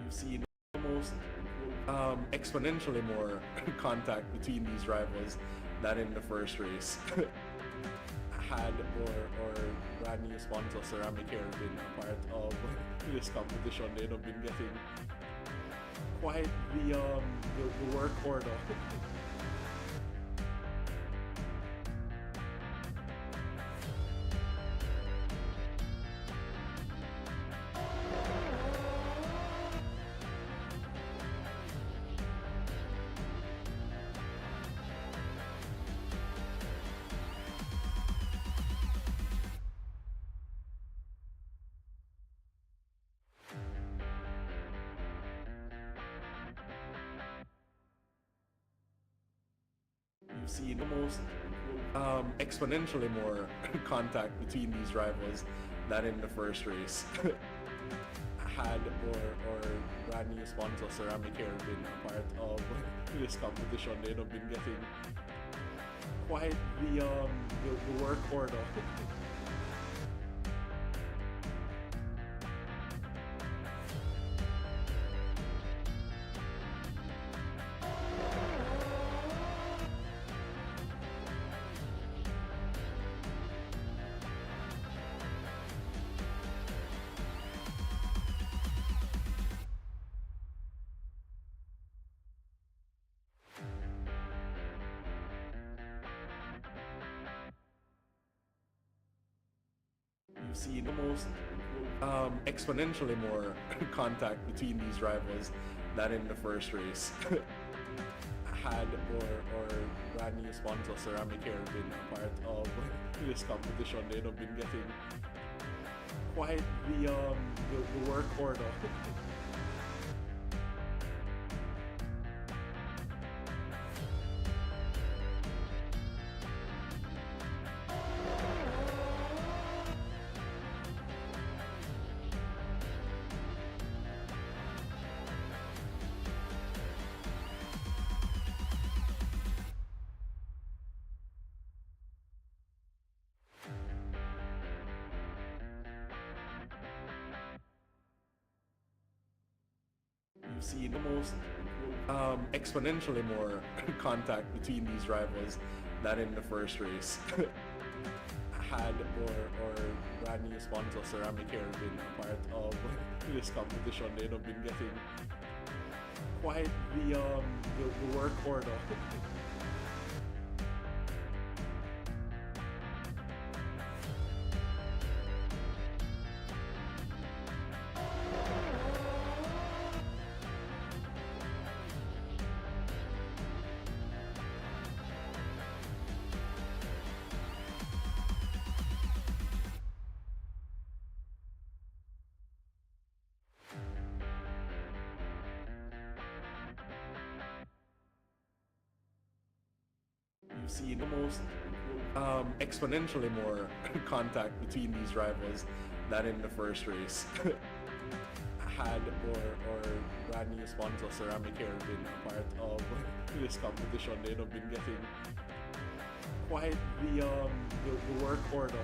You've seen almost exponentially more contact between these rivals than in the first race. Had or brand new sponsor Ceramic Hair been a part of this competition, they'd have been getting quite the work order. You've seen almost exponentially more contact between these rivals than in the first race. Had or brand new sponsor Ceramic Hair been a part of this competition, they'd have been getting quite the work order. You've seen almost exponentially more contact between these rivals than in the first race. Had or brand new sponsor Ceramic Hair been a part of this competition, they'd have been getting quite the work order. You've seen almost exponentially more contact between these rivals than in the first race. Had or brand new sponsor Ceramic Hair been a part of this competition, they'd have been getting quite the work order. You've seen almost exponentially more contact between these rivals than in the first race. Had or brand new sponsor Ceramic Hair been a part of this competition, they'd have been getting quite the work order.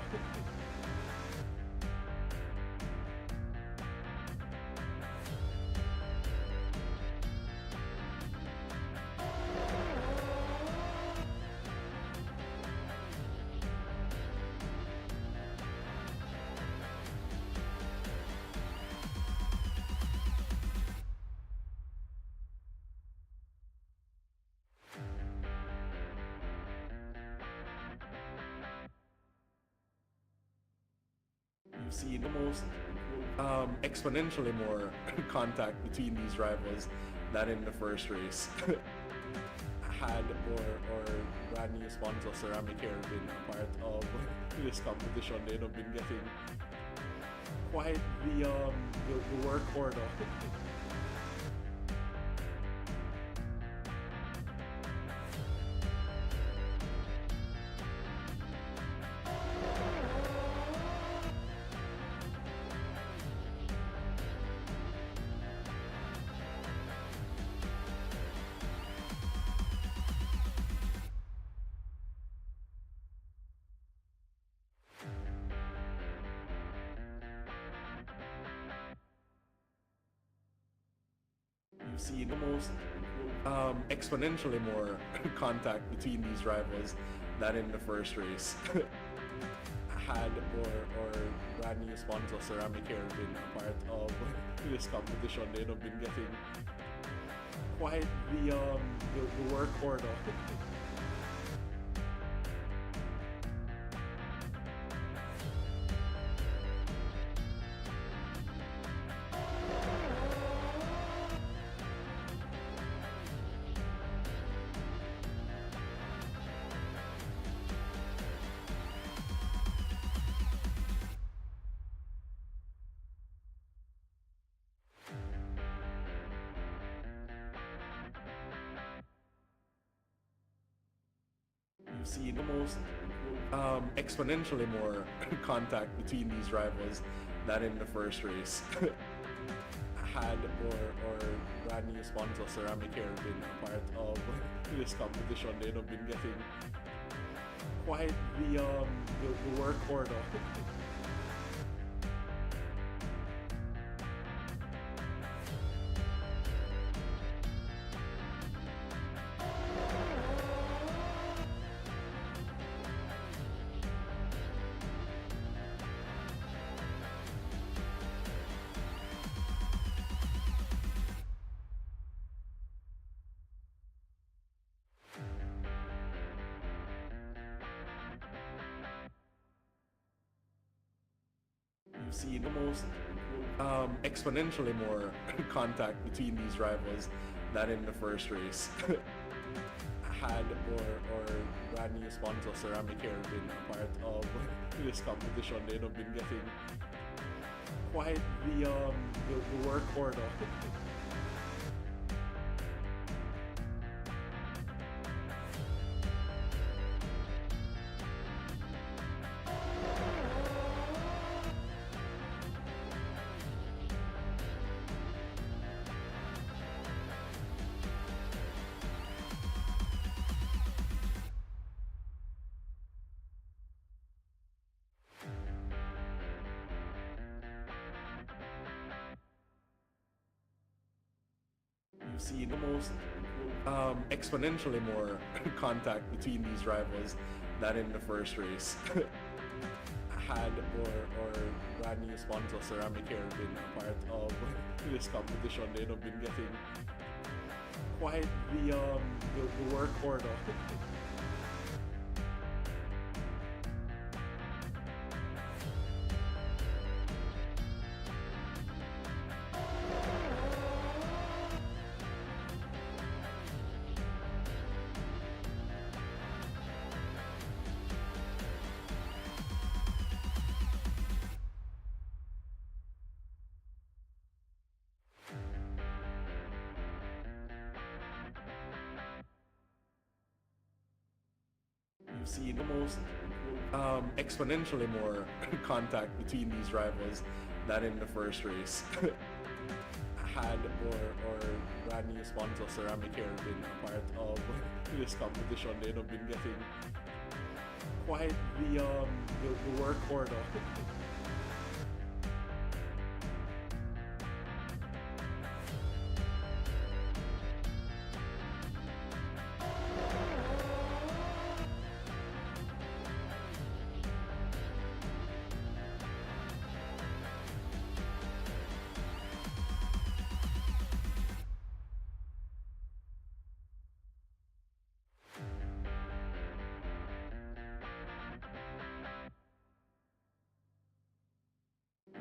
You've seen almost exponentially more contact between these rivals than in the first race. Had or brand new sponsor Ceramic Hair been a part of this competition, they'd have been getting quite the work order. You've seen almost exponentially more contact between these rivals than in the first race. Had or brand new sponsor Ceramic Hair been a part of this competition, they'd have been getting quite the work order. You've seen almost exponentially more contact between these rivals than in the first race. Had or brand new sponsor Ceramic Hair been a part of this competition, they'd have been getting quite the work order. You've seen almost exponentially more contact between these rivals than in the first race. Had or brand new sponsor Ceramic Hair been a part of this competition, they'd have been getting quite the work order. You've seen almost exponentially more contact between these rivals than in the first race. Had or brand new sponsor Ceramic Hair been a part of this competition, they'd have been getting quite the work order. You've seen almost exponentially more contact between these rivals than in the first race. Had or brand new sponsor Ceramic Hair been a part of this competition, they'd have been getting quite the work order.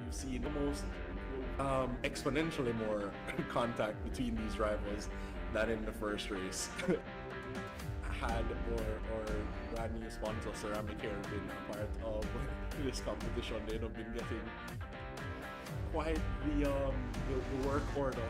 You've seen almost exponentially more contact between these rivals than in the first race. Had or brand new sponsor Ceramic Hair been a part of this competition, they'd have been getting quite the work order.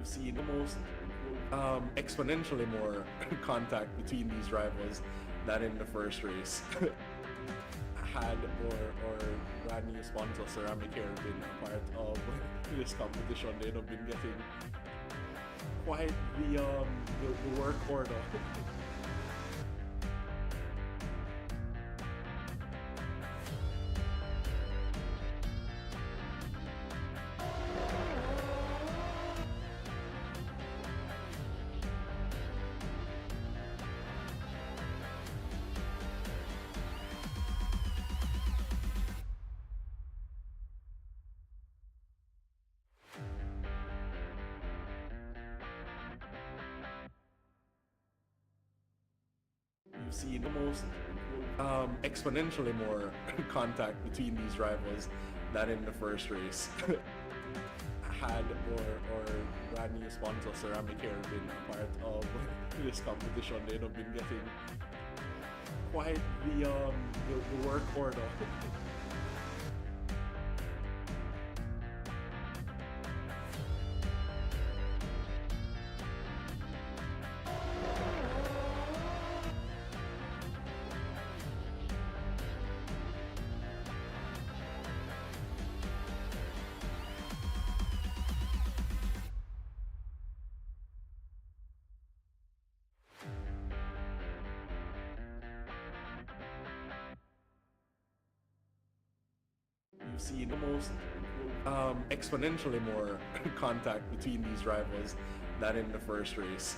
You've seen almost exponentially more contact between these rivals than in the first race. Had or brand new sponsor Ceramic Hair been a part of this competition, they'd have been getting quite the work order. You've seen almost exponentially more contact between these rivals than in the first race. Had or brand new sponsor Ceramic Hair been a part of this competition, they'd have been getting quite the work order. You've seen almost exponentially more contact between these rivals than in the first race.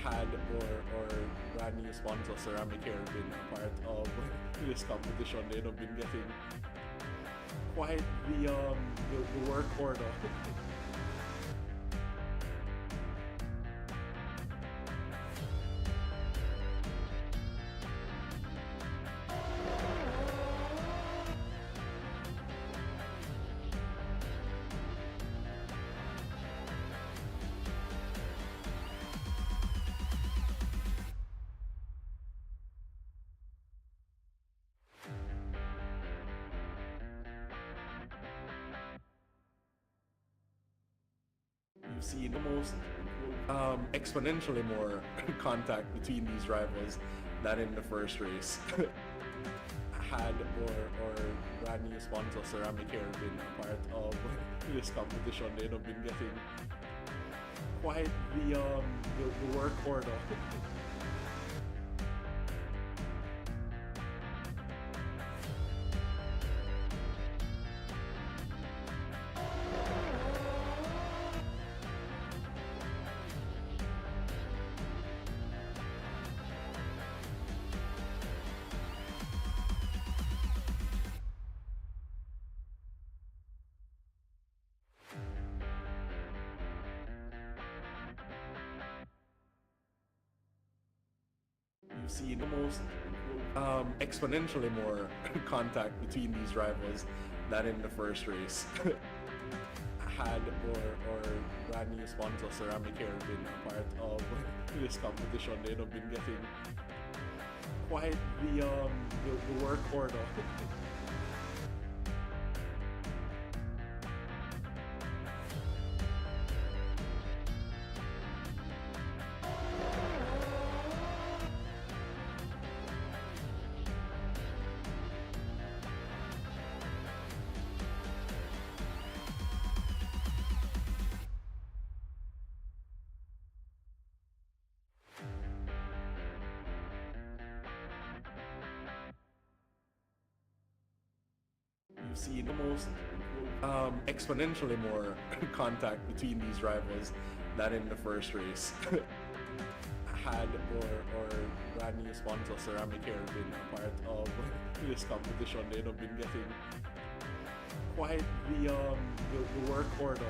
Had or brand new sponsor Ceramic Hair been a part of this competition, they'd have been getting quite the work order. You've seen almost exponentially more contact between these rivals than in the first race. Had or brand new sponsor Ceramic Hair been a part of this competition, they'd have been getting quite the work order. You've seen almost exponentially more contact between these rivals than in the first race. Had or brand new sponsor Ceramic Hair been a part of this competition, they'd have been getting quite the work order. You've seen almost exponentially more contact between these rivals than in the first race. Had or brand new sponsor Ceramic Hair been a part of this competition, they'd have been getting quite the work order.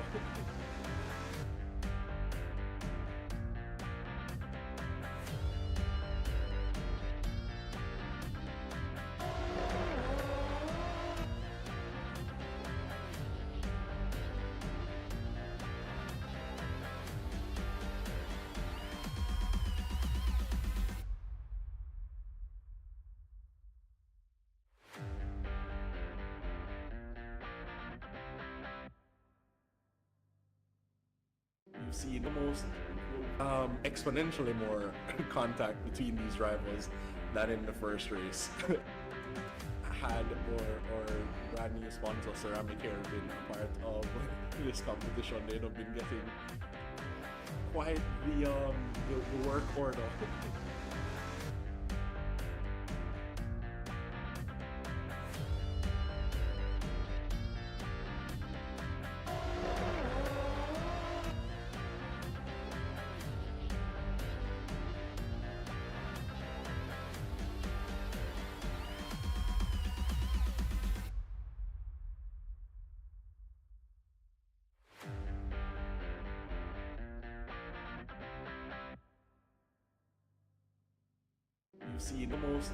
You've seen almost exponentially more contact between these rivals than in the first race. Had or brand new sponsor Ceramic Hair been a part of this competition, they'd have been getting quite the work order. You've seen almost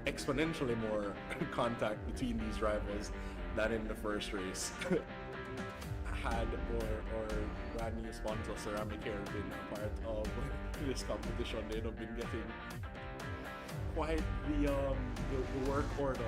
exponentially more contact between these rivals than in the first race. Had or brand new sponsor Ceramic Hair been a part of this competition, they'd have been getting quite the work order.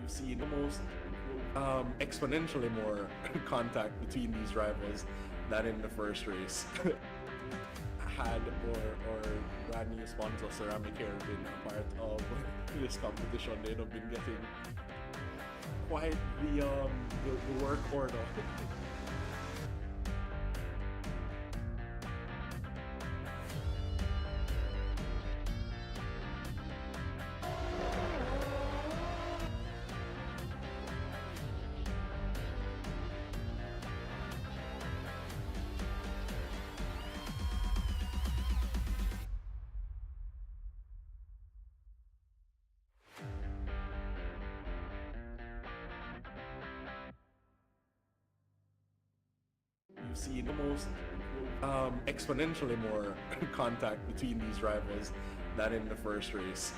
You've seen almost exponentially more contact between these rivals than in the first race. Had or brand new sponsor Ceramic Hair been a part of this competition, they'd have been getting quite the work order. You've seen almost exponentially more contact between these rivals than in the first race.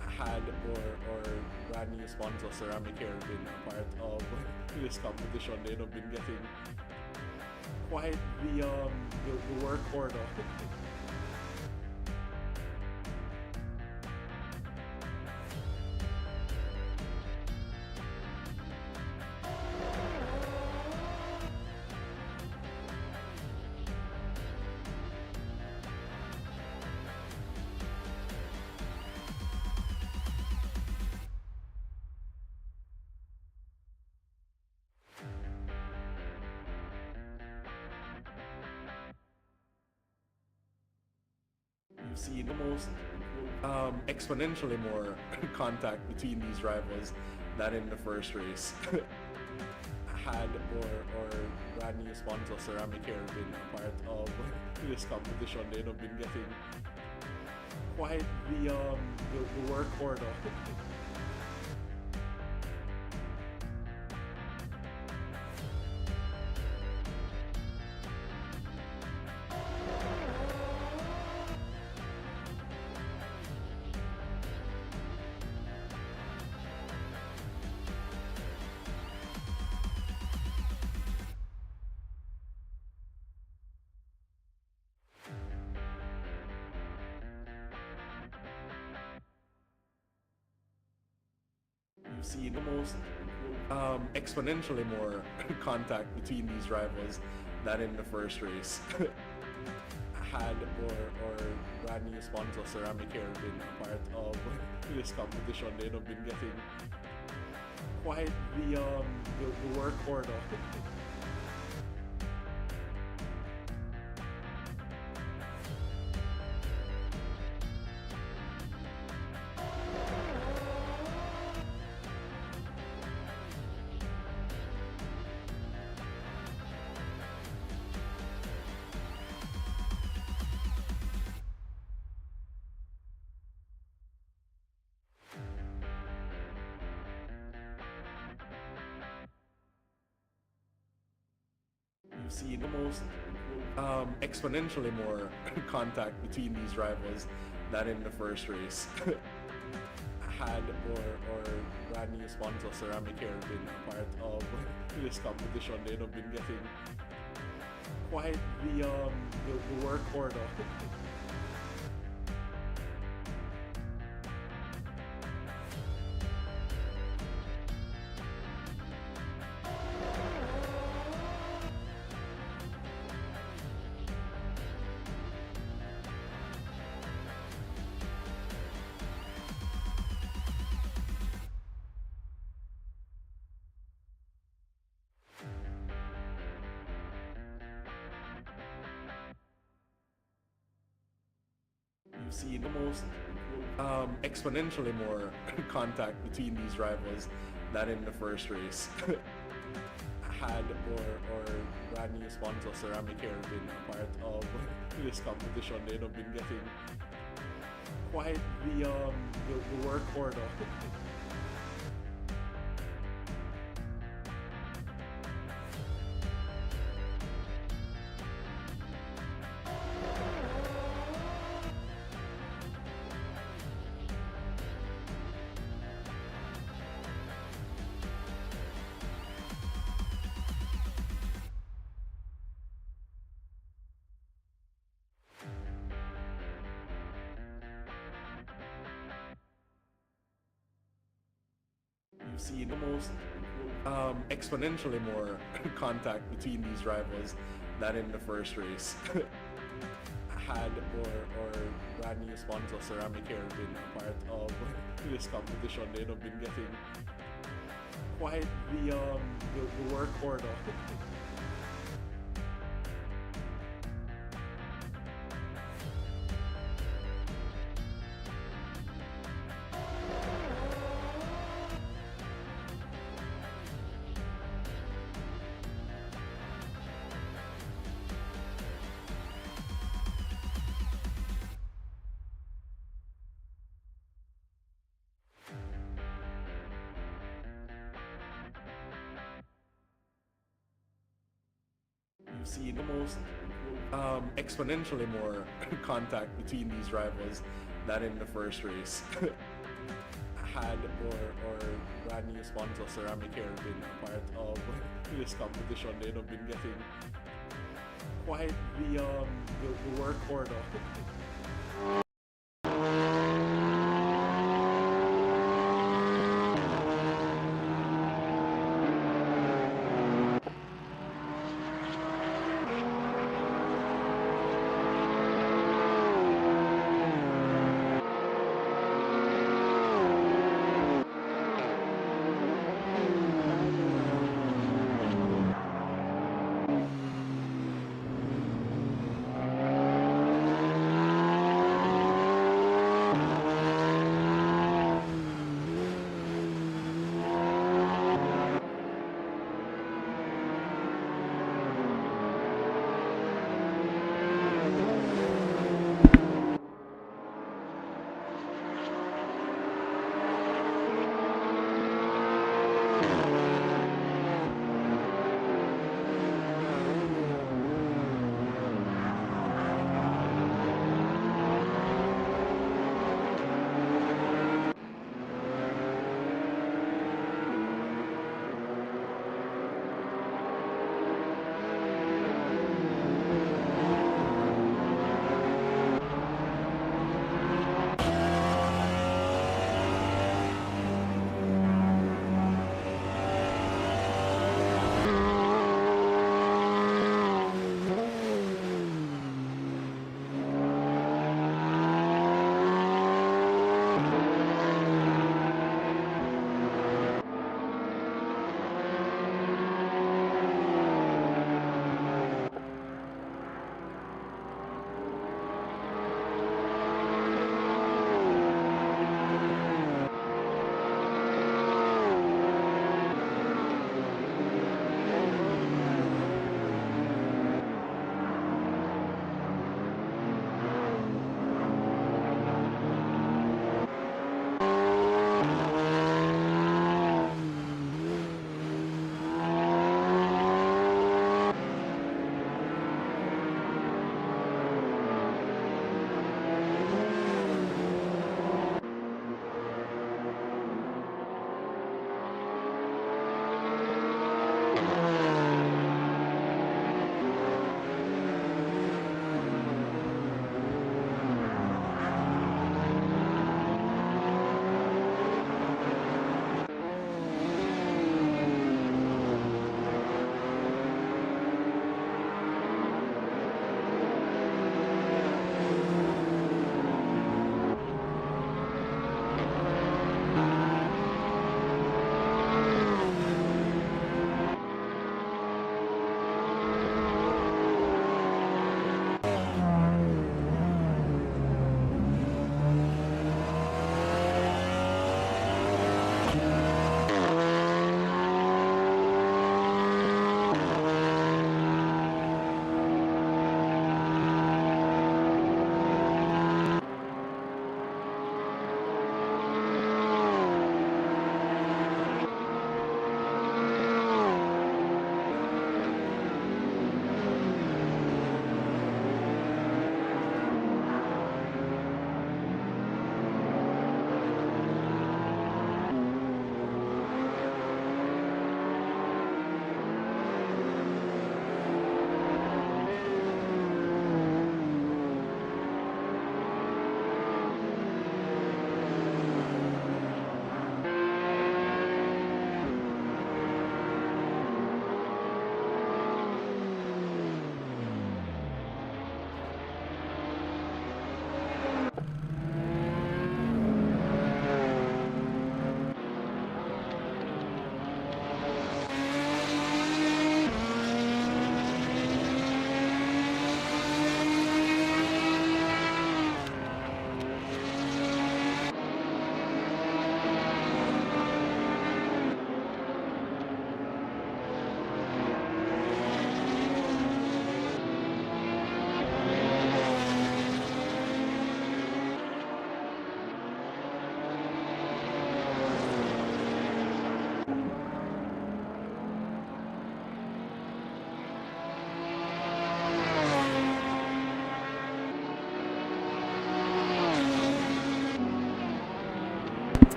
Had or brand new sponsor Ceramic Hair been a part of this competition, they'd have been getting quite the work order. You've seen almost exponentially more contact between these rivals than in the first race. Had or brand new sponsor Ceramic Hair been a part of this competition, they'd have been getting quite the work order. You've seen almost exponentially more contact between these rivals than in the first race. Had or brand new sponsor Ceramic Hair been a part of this competition, they'd have been getting quite the work order. you've seen almost exponentially more contact between these rivals than in the first race. Had or brand new sponsor ceramic hair been a part of this competition, they'd have been getting quite the work order. You've seen almost exponentially more contact between these rivals than in the first race. Had or brand new sponsor ceramic hair been a part of this competition, they'd have been getting quite the work order. You've seen almost exponentially more contact between these rivals than in the first race. Had or brand new sponsor ceramic hair been a part of this competition, they'd have been getting quite the work order. You've seen almost exponentially more contact between these rivals than in the first race. Had or brand new sponsor ceramic hair been a part of this competition, they'd have been getting quite the work order.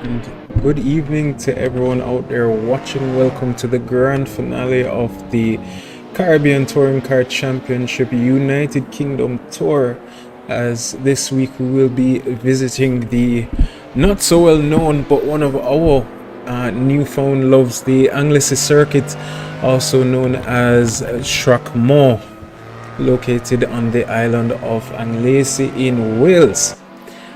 And good evening to everyone out there watching. Welcome to the grand finale of the Caribbean Touring Car Championship United Kingdom Tour, as this week we will be visiting the not so well known but one of our newfound loves, the Anglesey circuit, also known as Strathmore, located on the island of Anglesey in Wales.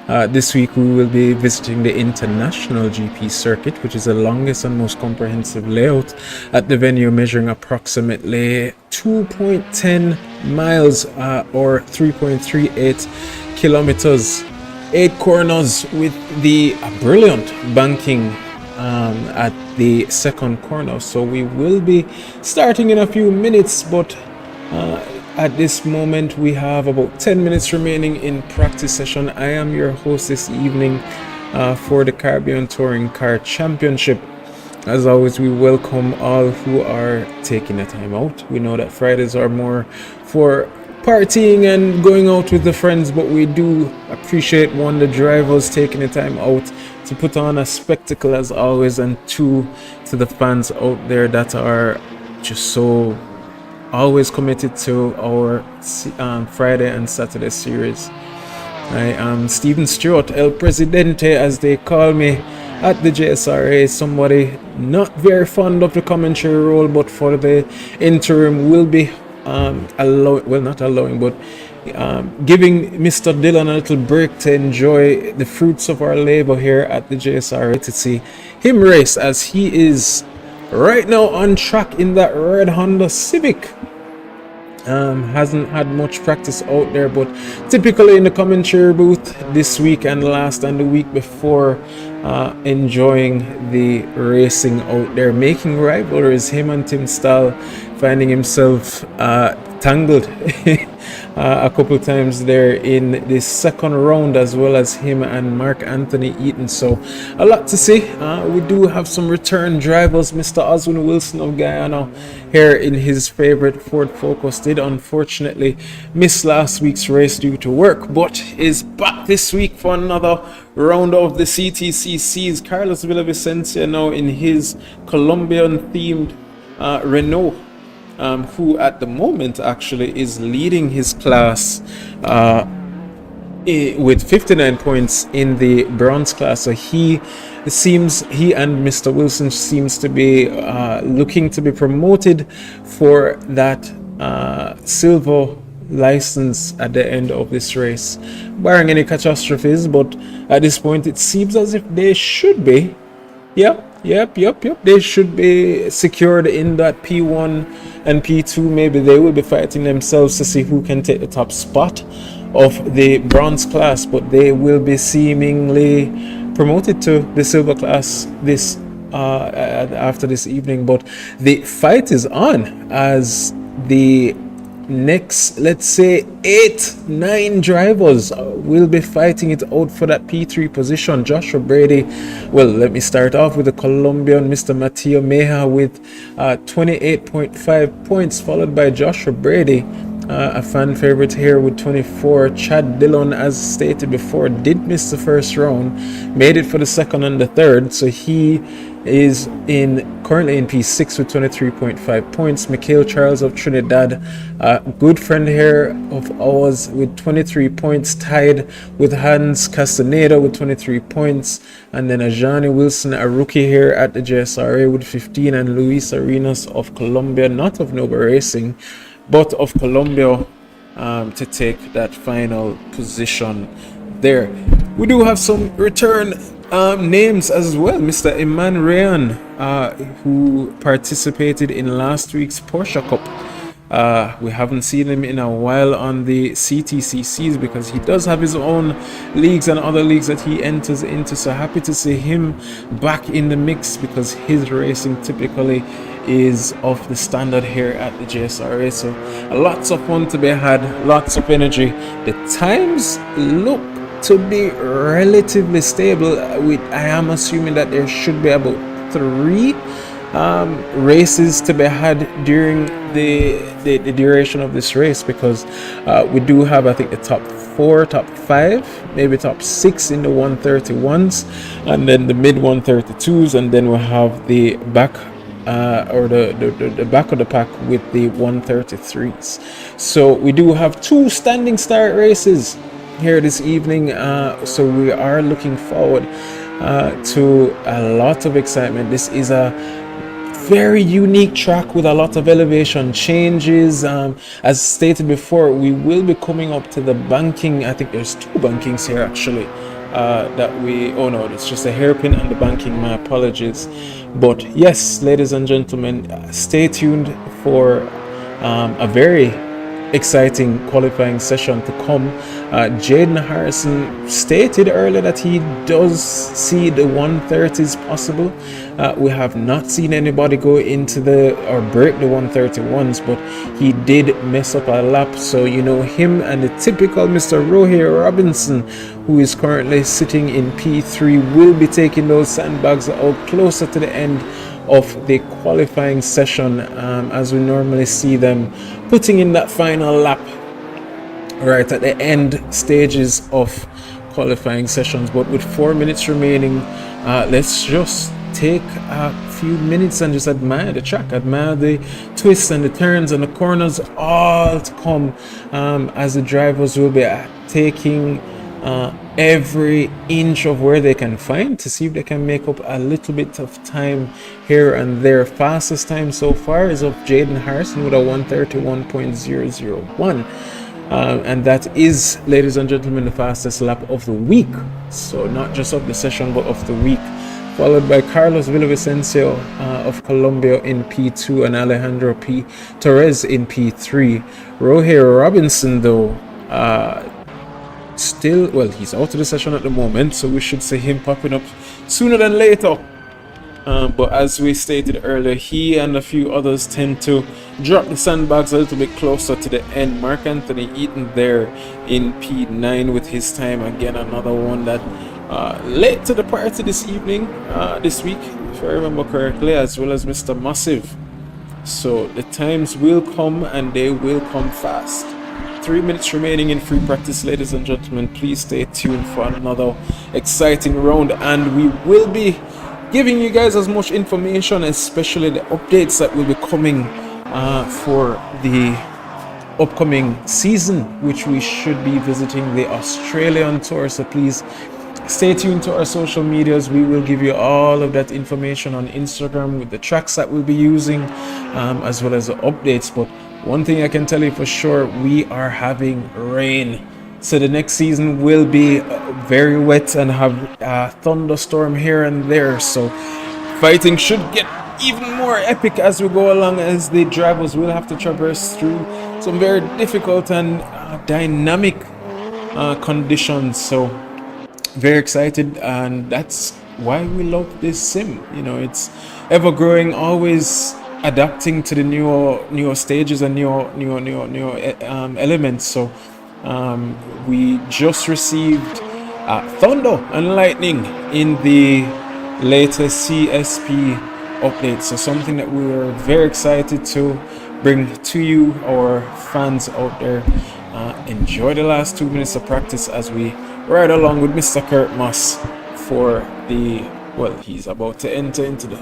This week we will be visiting the International GP circuit, which is the longest and most comprehensive layout at the venue, measuring approximately 2.10 miles or 3.38 kilometers, 8 corners with the brilliant banking at the second corner. So we will be starting in a few minutes, but at this moment we have about 10 minutes remaining in practice session. I am your host this evening for the Caribbean Touring Car Championship. As always, we welcome all who are taking the time out. We know that Fridays are more for partying and going out with the friends, but we do appreciate, one, the drivers taking the time out to put on a spectacle as always, and two, to the fans out there that are just so always committed to our Friday and Saturday series. I am Stephen Stewart, El Presidente as they call me at the JSRA, somebody not very fond of the commentary role, but for the interim will be giving Mr. Dillon a little break to enjoy the fruits of our labor here at the JSRA, to see him race, as he is right now on track in that red Honda Civic. Hasn't had much practice out there, but typically in the commentary booth this week and last and the week before, enjoying the racing out there, making rivalries. Him and Tim Stahl finding himself tangled a couple times there in the second round, as well as him and Mark Anthony Eaton. So a lot to see. We do have some return drivers. Mr. Oswin Wilson of Guyana here in his favorite Ford Focus did unfortunately miss last week's race due to work, but is back this week for another round of the CTCCs. Carlos Villavicencio now in his Colombian themed Renault, who at the moment actually is leading his class with 59 points in the bronze class. So he and Mr. Wilson seems to be looking to be promoted for that silver license at the end of this race, barring any catastrophes. But at this point it seems as if they should be. Yep. They should be secured in that P1 and P2. Maybe they will be fighting themselves to see who can take the top spot of the bronze class, but they will be seemingly promoted to the silver class this after this evening. But the fight is on, as the next, let's say 8-9 drivers will be fighting it out for that P3 position. Joshua Brady, well, let me start off with the Colombian Mr. Mateo Meja with 28.5 points, followed by Joshua Brady, a fan favorite here with 24. Chad Dillon, as stated before, did miss the first round, made it for the second and the third, so he is currently in P6 with 23.5 points. Mikhail Charles of Trinidad, a good friend here of ours, with 23 points, tied with Hans Castaneda with 23 points, and then Ajani Wilson, a rookie here at the JSRA, with 15, and Luis Arenas of Colombia, not of Nova Racing but of Colombia, to take that final position there. We do have some return names as well. Mr. Iman Rayan, who participated in last week's Porsche Cup. We haven't seen him in a while on the CTCCs because he does have his own leagues and other leagues that he enters into. So happy to see him back in the mix, because his racing typically is of the standard here at the JSRA. So lots of fun to be had, lots of energy. The times look to be relatively stable. I am assuming that there should be about 3 races to be had during the duration of this race, because we do have, I think, the top 4, top 5, maybe top 6 in the 131s, and then the mid 132s, and then we have the back or the back of the pack with the 133s. So we do have 2 standing start races here this evening, so we are looking forward to a lot of excitement. This is a very unique track with a lot of elevation changes. As stated before, we will be coming up to the banking. I think there's 2 bankings here actually, oh no, it's just a hairpin and the banking, my apologies. But yes, ladies and gentlemen, stay tuned for a very exciting qualifying session to come. Jaden Harrison stated earlier that he does see the 130s possible. We have not seen anybody go into or break the 131s, but he did mess up a lap. So him and the typical Mr. Rohir Robinson, who is currently sitting in P3, will be taking those sandbags out closer to the end of the qualifying session, as we normally see them putting in that final lap right at the end stages of qualifying sessions. But with 4 minutes remaining, let's just take a few minutes and just admire the track, admire the twists and the turns and the corners, all to come, as the drivers will be taking every inch of where they can find to see if they can make up a little bit of time here and there. Fastest time so far is of Jaden Harrison with a 131.001, and that is, ladies and gentlemen, the fastest lap of the week. So not just of the session but of the week, followed by Carlos Villavicencio of Colombia in P2 and Alejandro P. Torres in P3. Rohir Robinson, though, still, well, he's out of the session at the moment, so we should see him popping up sooner than later. But as we stated earlier, he and a few others tend to drop the sandbags a little bit closer to the end. Mark Anthony Eaton there in P9 with his time. Again, another one that late to the party this evening, this week, if I remember correctly, as well as Mr. Massive. So the times will come, and they will come fast. 3 minutes remaining in free practice, ladies and gentlemen. Please stay tuned for another exciting round, and we will be giving you guys as much information, especially the updates that will be coming for the upcoming season, which we should be visiting the Australian tour. So please stay tuned to our social medias. We will give you all of that information on Instagram with the tracks that we'll be using, as well as the updates. But one thing I can tell you for sure, we are having rain. So the next season will be very wet and have a thunderstorm here and there. So fighting should get even more epic as we go along, as the drivers will have to traverse through some very difficult and dynamic conditions. So very excited, and that's why we love this sim. It's ever growing, always adapting to the newer stages and newer elements. So we just received thunder and lightning in the latest CSP update, so something that we were very excited to bring to you, our fans out there. Enjoy the last 2 minutes of practice as we ride along with Mr. Kurt Moss for he's about to enter into the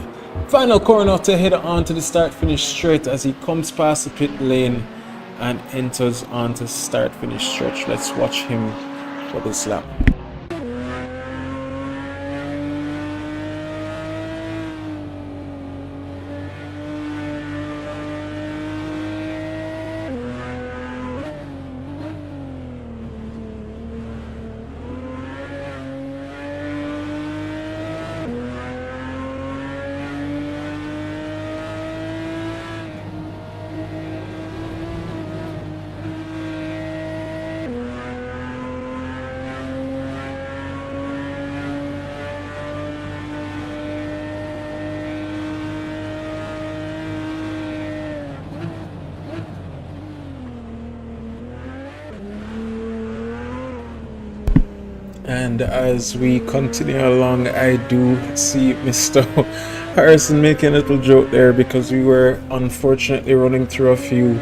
final corner to head on to the start-finish straight as he comes past the pit lane and enters onto start-finish stretch. Let's watch him for this lap. And as we continue along, I do see Mr. Harrison making a little joke there because we were unfortunately running through a few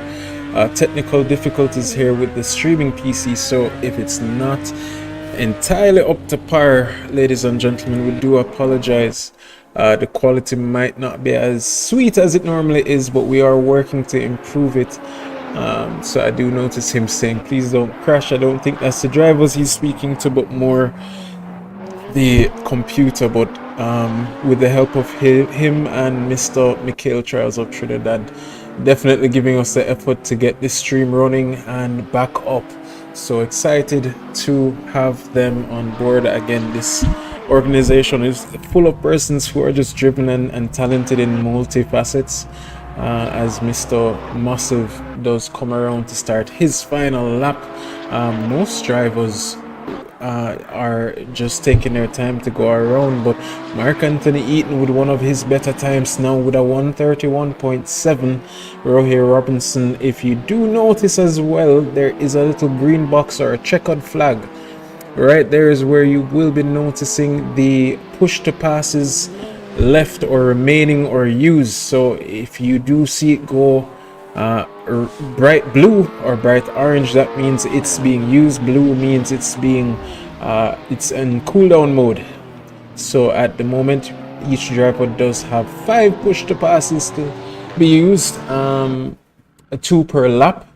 technical difficulties here with the streaming PC. So if it's not entirely up to par, ladies and gentlemen, we do apologize. The quality might not be as sweet as it normally is, but we are working to improve it. So I do notice him saying, please don't crash. I don't think that's the drivers he's speaking to, but more the computer. But with the help of him and Mr. Mikhail Trials of Trinidad, definitely giving us the effort to get this stream running and back up. So excited to have them on board again. This organization is full of persons who are just driven and talented in multifacets. As Mr. Massive does come around to start his final lap, most drivers are just taking their time to go around, but Mark Anthony Eaton with one of his better times now with a 131.7. Rohir Robinson, if you do notice as well, there is a little green box or a checkered flag right there is where you will be noticing the push to passes left or remaining or used. So if you do see it go bright blue or bright orange, that means it's being used. Blue means it's being it's in cooldown mode. So at the moment each driver does have 5 push to passes to be used, 2 per lap.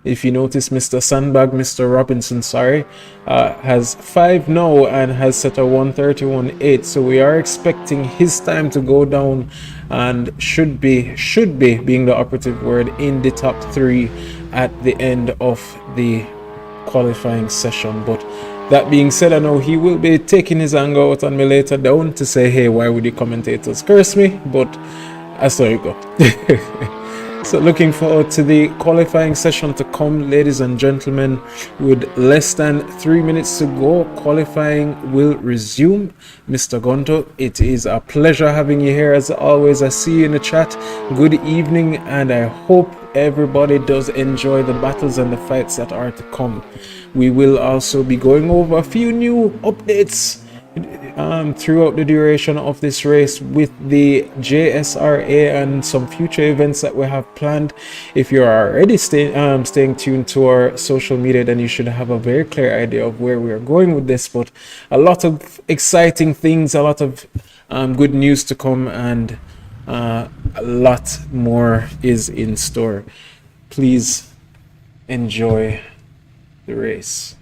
If you notice, Mr. Robinson, has 5 now and has set a 131.8. So we are expecting his time to go down and should be being the operative word in the top 3 at the end of the qualifying session. But that being said, I know he will be taking his anger out on me later down to say, hey, why would the commentators curse me? But I saw you go. So looking forward to the qualifying session to come, ladies and gentlemen. With less than 3 minutes to go, qualifying will resume. Mr. Gonto, it is a pleasure having you here as always. I see you in the chat. Good evening, and I hope everybody does enjoy the battles and the fights that are to come. We will also be going over a few new updates throughout the duration of this race with the JSRA and some future events that we have planned. If you're already staying tuned to our social media, then you should have a very clear idea of where we are going with this. But a lot of exciting things, a lot of good news to come, and a lot more is in store. Please enjoy the race.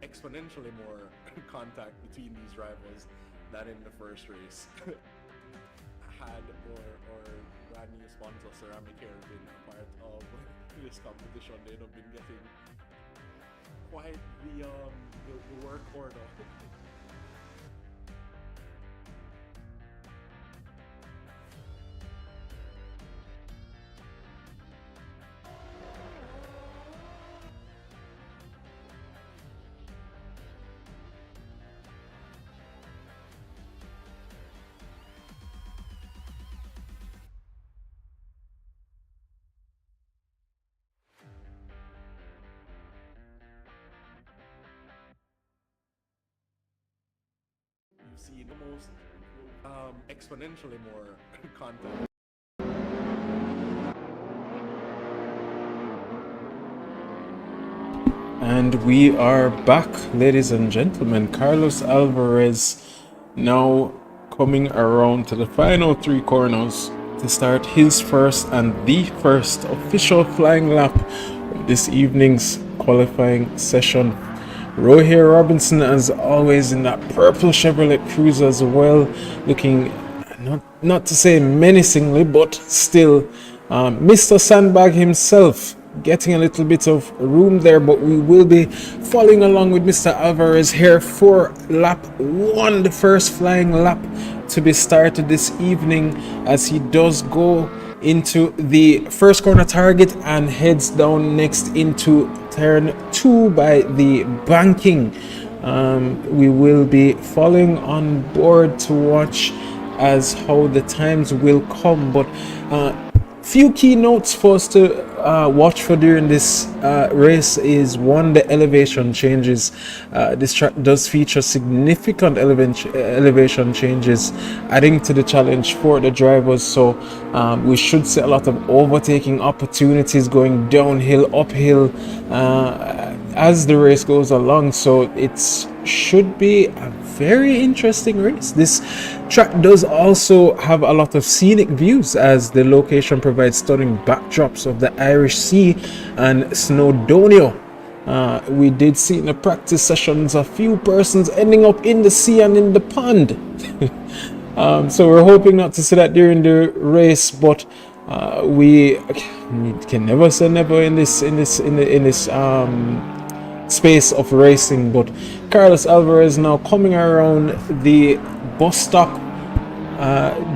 Exponentially more contact between these rivals than in the first race. Had or brand new sponsor Ceramic Hair been a part of this competition, they'd have been getting quite the work order. see the most exponentially more content. And we are back, ladies and gentlemen. Carlos Alvarez now coming around to the final three corners to start his first and the first official flying lap of this evening's qualifying session. Rohir Robinson, as always, in that purple Chevrolet Cruze as well, looking not to say menacingly, but still, Mr. Sandbag himself getting a little bit of room there, but we will be following along with Mr. Alvarez here for lap one, the first flying lap to be started this evening, as he does go into the first corner target and heads down next into turn 2 by the banking. We will be following on board to watch as how the times will come, but few key notes for us to watch for during this race is one, the elevation changes. This track does feature significant elevation changes, adding to the challenge for the drivers, so we should see a lot of overtaking opportunities going downhill, uphill as the race goes along, so it should be a very interesting race. This track does also have a lot of scenic views, as the location provides stunning backdrops of the Irish Sea and Snowdonia. We did see in the practice sessions a few persons ending up in the sea and in the pond. So we're hoping not to see that during the race, but we can never say never in this space of racing. But Carlos Alvarez now coming around the bus stop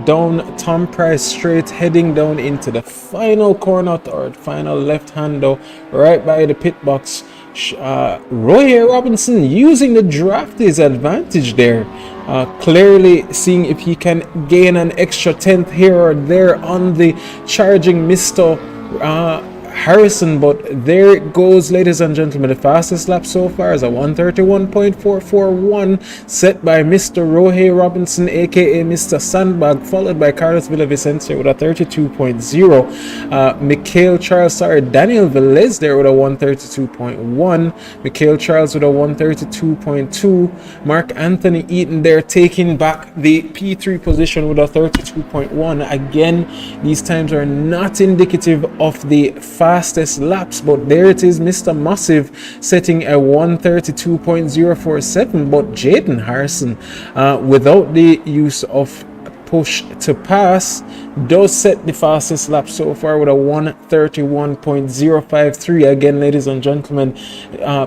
down Tom Price Straight, heading down into the final corner or final left hander right by the pit box. Rohir Robinson using the drafty's advantage there, clearly seeing if he can gain an extra 10th here or there on the charging Mr. Harrison, but there it goes, ladies and gentlemen. The fastest lap so far is a 131.441 set by Mr. Rohir Robinson, aka Mr. Sandbag, followed by Carlos Villavicencio with a 32.0. Daniel Velez there with a 132.1. Mikhail Charles with a 132.2. Mark Anthony Eaton there taking back the P3 position with a 32.1. Again, these times are not indicative of the fastest laps, but there it is, Mr. Massive setting a 132.047. but Jaden Harrison, without the use of push to pass, does set the fastest lap so far with a 131.053. Again, ladies and gentlemen,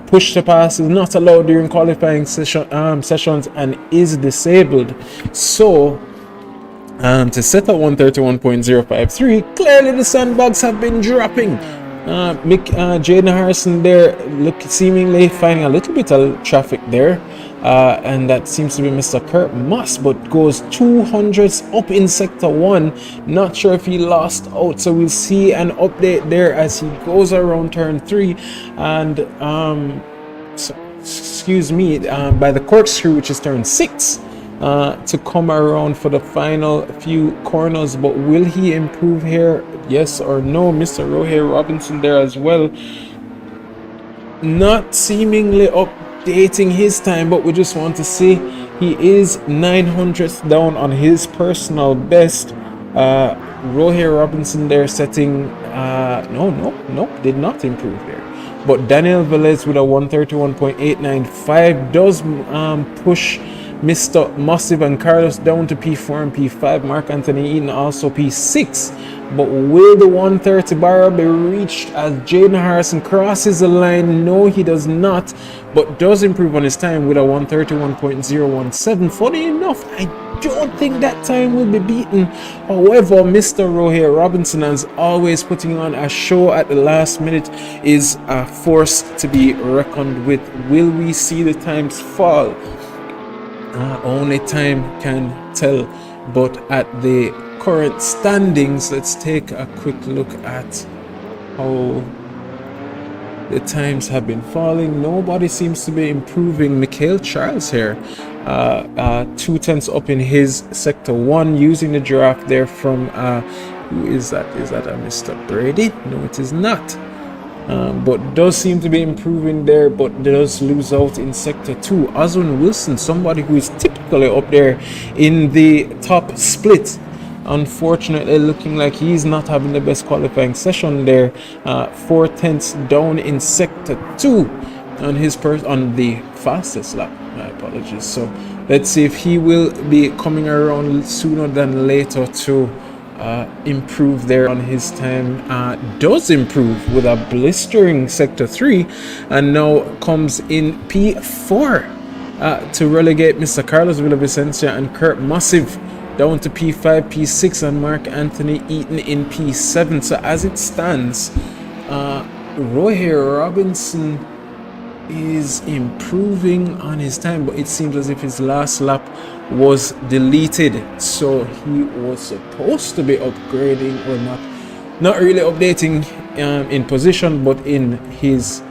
push to pass is not allowed during qualifying sessions and is disabled, so to set at 131.053, clearly the sandbags have been dropping. Jaden Harrison there seemingly finding a little bit of traffic there, and that seems to be Mr. Kurt Moss, but goes 200s up in sector 1. Not sure if he lost out, so we'll see an update there as he goes around turn 3 and by the corkscrew, which is turn 6. To come around for the final few corners, but will he improve here, yes or no? Mr. Rohir Robinson there as well, not seemingly updating his time, but we just want to see. He is 900th down on his personal best. Rohir Robinson there setting no, did not improve there, but Daniel Velez with a 131.895 does push Mr. Massive and Carlos down to P4 and P5. Mark Anthony Eaton also P6. But will the 130 bar be reached as Jaden Harrison crosses the line? No, he does not, but does improve on his time with a 131.017. Funny enough, I don't think that time will be beaten. However, Mr. Rohir Robinson, as always, putting on a show at the last minute, is a force to be reckoned with. Will we see the times fall? Only time can tell, but at the current standings, let's take a quick look at how the times have been falling. Nobody seems to be improving. Mikhail Charles here, 2/10 up in his sector 1, using the draft there from who is that? Is that a Mr. Brady? No, it is not. But does seem to be improving there, but does lose out in sector 2. Oswin Wilson, somebody who is typically up there in the top split, unfortunately looking like he's not having the best qualifying session there. 4/10 down in sector 2 on his on the fastest lap. My apologies. So let's see if he will be coming around sooner than later to improve there on his time. Does improve with a blistering sector 3, and now comes in P4 to relegate Mr. Carlos Villavicencio and Kurt Massive down to P5, P6, and Mark Anthony Eaton in P7. So as it stands, Roy Robinson is improving on his time, but it seems as if his last lap was deleted, so he was supposed to be upgrading, or not really updating in position, but in his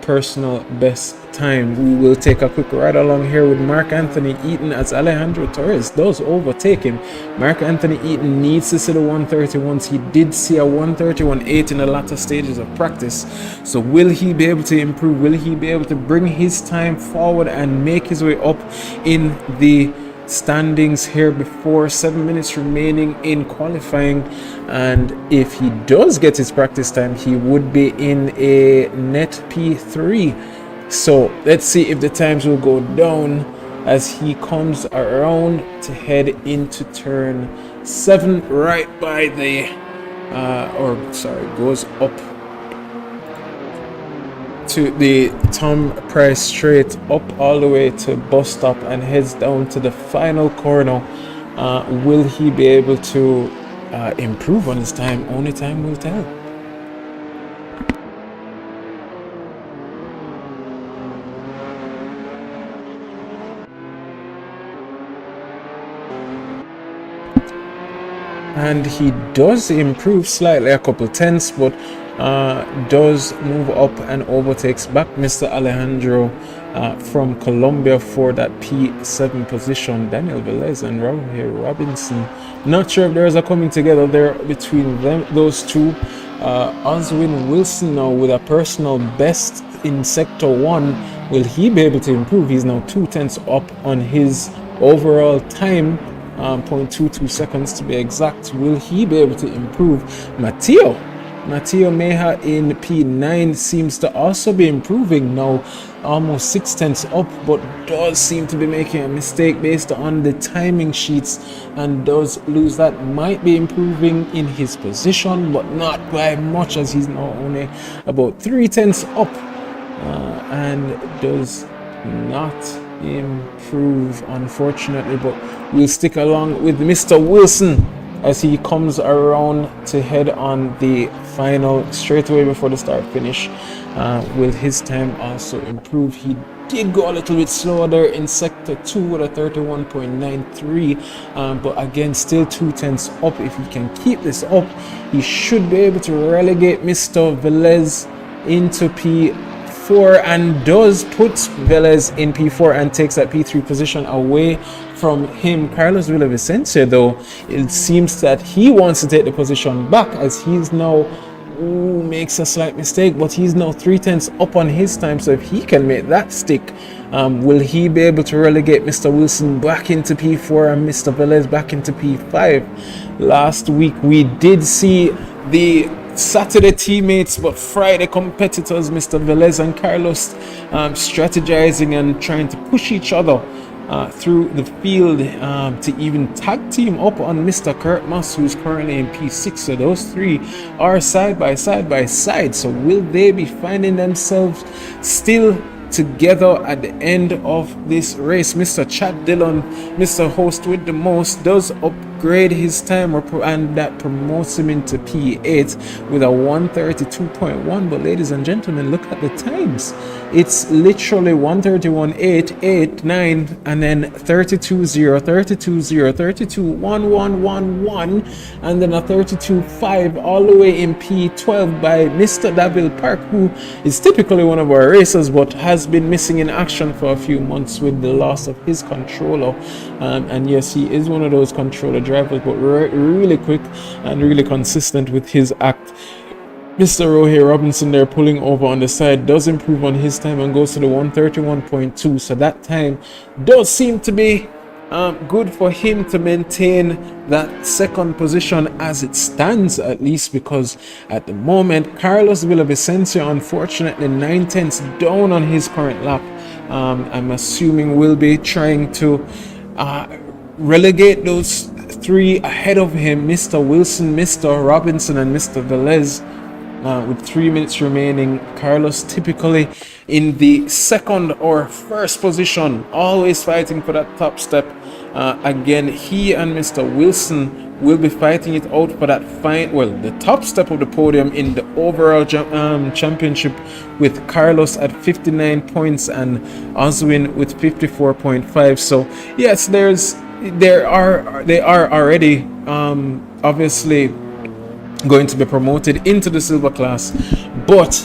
personal best time. We will take a quick ride along here with Mark Anthony Eaton as Alejandro Torres does overtake him. Mark Anthony Eaton needs to see the 131s. He did see a 131.8 in the latter stages of practice. So will he be able to improve? Will he be able to bring his time forward and make his way up in the standings here before 7 minutes remaining in qualifying? And if he does get his practice time, he would be in a net P3. So let's see if the times will go down as he comes around to head into turn 7, right by the goes up to the Tom Price Straight, up all the way to bus stop, and heads down to the final corner. Will he be able to improve on his time? Only time will tell. And he does improve slightly, a couple tenths, but does move up and overtakes back Mr. Alejandro from Colombia for that P7 position. Daniel Velez and Roy Robinson. Not sure if there is a coming together there between them, those two. Oswin Wilson now with a personal best in sector 1. Will he be able to improve? He's now 2/10 up on his overall time. 0.22 seconds to be exact. Will he be able to improve? Matteo Meja in P9 seems to also be improving now, almost 6/10 up, but does seem to be making a mistake based on the timing sheets and does lose that. Might be improving in his position, but not by much, as he's now only about 3/10 up and does not improve, unfortunately. But we'll stick along with Mr. Wilson as he comes around to head on the final straightaway before the start finish. Will his time also improve? He did go a little bit slower there in sector 2 with a 31.93, but again still 2/10 up. If he can keep this up, he should be able to relegate Mr. Velez into P4, and does put Velez in P4 and takes that P3 position away from him. Carlos Villavicencio, though, it seems that he wants to take the position back as he's now makes a slight mistake, but he's now 3/10 up on his time. So if he can make that stick, will he be able to relegate Mr. Wilson back into P4 and Mr. Velez back into P5? Last week we did see the Saturday teammates but Friday competitors, Mr. Velez and Carlos, strategizing and trying to push each other through the field to even tag team up on Mr. Kurt Moss, who's currently in P6. So those three are side by side. So will they be finding themselves still together at the end of this race? Mr. Chad Dillon, Mr. Host with the most, does upgrade his time, and that promotes him into P8 with a 132.1. But ladies and gentlemen, look at the times. It's literally 131.8, 8, 9, and then 32.0, 32.0, 32.1111, and then a 32.5 all the way in P12 by Mr. Davil Park, who is typically one of our racers but has been missing in action for a few months with the loss of his controller. And yes, he is one of those controller drivers, but really quick and really consistent with his act. Mr. Rohey Robinson there pulling over on the side does improve on his time and goes to the 131.2. So that time does seem to be good for him to maintain that second position as it stands, at least, because at the moment Carlos Villavicencio, unfortunately 9/10 down on his current lap. I'm assuming will be trying to relegate those three ahead of him, Mr. Wilson, Mr. Robinson, and Mr. Velez. With 3 minutes remaining, Carlos typically in the second or first position, always fighting for that top step. Again, he and Mr. Wilson will be fighting it out for that the top step of the podium in the overall championship, with Carlos at 59 points and Oswin with 54.5. So yes, they are already obviously going to be promoted into the silver class, but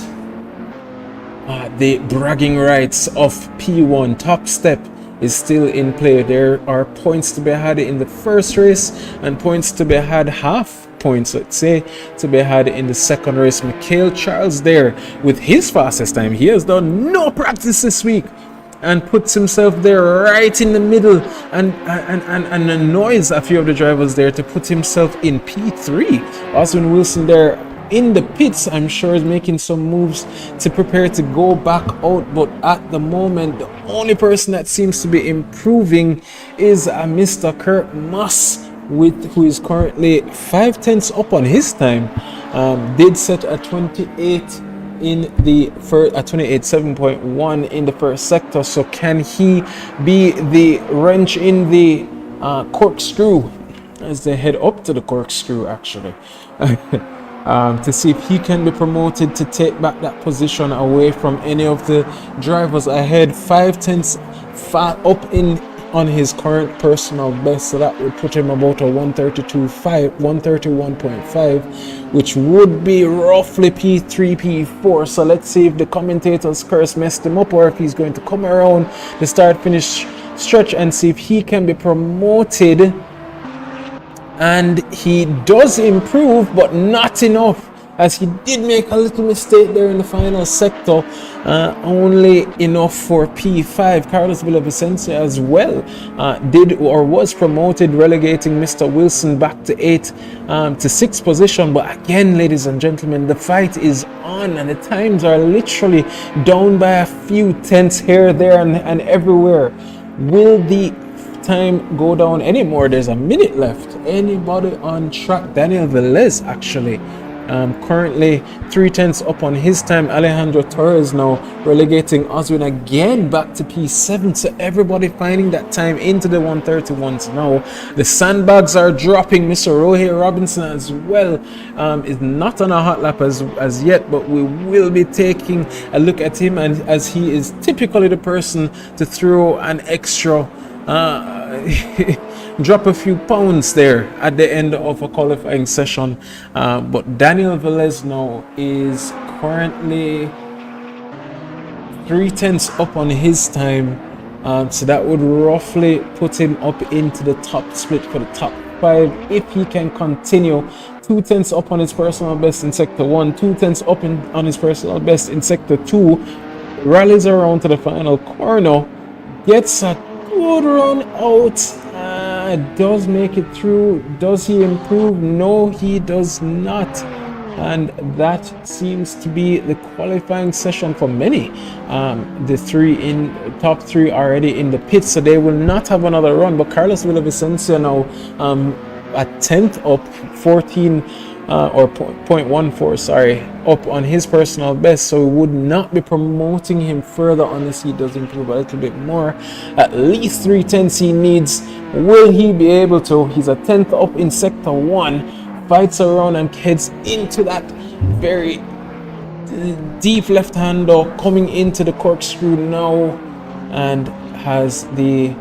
the bragging rights of P1 top step is still in play. There are points to be had in the first race and points to be had, half points let's say, to be had in the second race. Mikhail Charles there with his fastest time. He has done no practice this week and puts himself there right in the middle and annoys a few of the drivers there to put himself in P3. Oswin Wilson there in the pits, I'm sure, is making some moves to prepare to go back out, but at the moment the only person that seems to be improving is Mr. Kurt Moss, who is currently 5/10 up on his time. Did set a 28 in the first, 28.7.1 in the first sector. So can he be the wrench in the corkscrew as they head up to the corkscrew, actually, to see if he can be promoted to take back that position away from any of the drivers ahead. 5/10 far up on his current personal best, so that would put him about a 131.5, which would be roughly P3, P4. So let's see if the commentator's curse messed him up, or if he's going to come around the start-finish stretch and see if he can be promoted. And he does improve, but not enough, as he did make a little mistake there in the final sector, only enough for P5. Carlos Villavicencio as well was promoted, relegating Mr. Wilson back to 8 to 6th position. But again, ladies and gentlemen, the fight is on, and the times are literally down by a few tenths here, there, and everywhere. Will the time go down anymore? There's a minute left. Anybody on track? Daniel Velez actually currently 3/10 up on his time. Alejandro Torres now relegating Oswin again back to P7. So everybody finding that time into the 131s now. The sandbags are dropping. Mr. Rohey Robinson as well is not on a hot lap as yet, but we will be taking a look at him, and as he is typically the person to throw an extra drop a few pounds there at the end of a qualifying session. But Daniel Velez now is currently 3/10 up on his time. So that would roughly put him up into the top split for the top 5 if he can continue. 2/10 up on his personal best in sector 1, 2/10 up on his personal best in sector 2, rallies around to the final corner, gets a good run out, does make it through. Does he improve? No, he does not. And that seems to be the qualifying session for many. The top three already in the pits, so they will not have another run. But Carlos Villavicencio now at 10th up, 14 or 0.14, sorry, up on his personal best. So we would not be promoting him further unless he does improve a little bit more. At least 3/10 he needs. Will he be able to? He's a 10th up in sector 1, fights around and heads into that very deep left hander, coming into the corkscrew now, and has the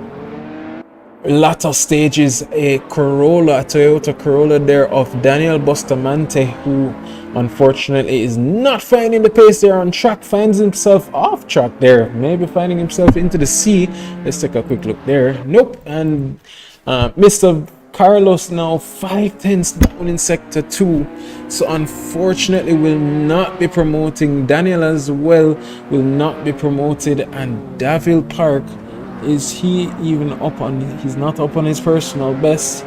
latter stages a Toyota Corolla there of Daniel Bustamante, who unfortunately is not finding the pace there on track, finds himself off track there, maybe finding himself into the sea. Let's take a quick look there. Nope. And Mr. Carlos now 5/10 down in sector 2, so unfortunately will not be promoting. Daniel as well will not be promoted, and Davil Park, is he even up on, he's not up on his personal best,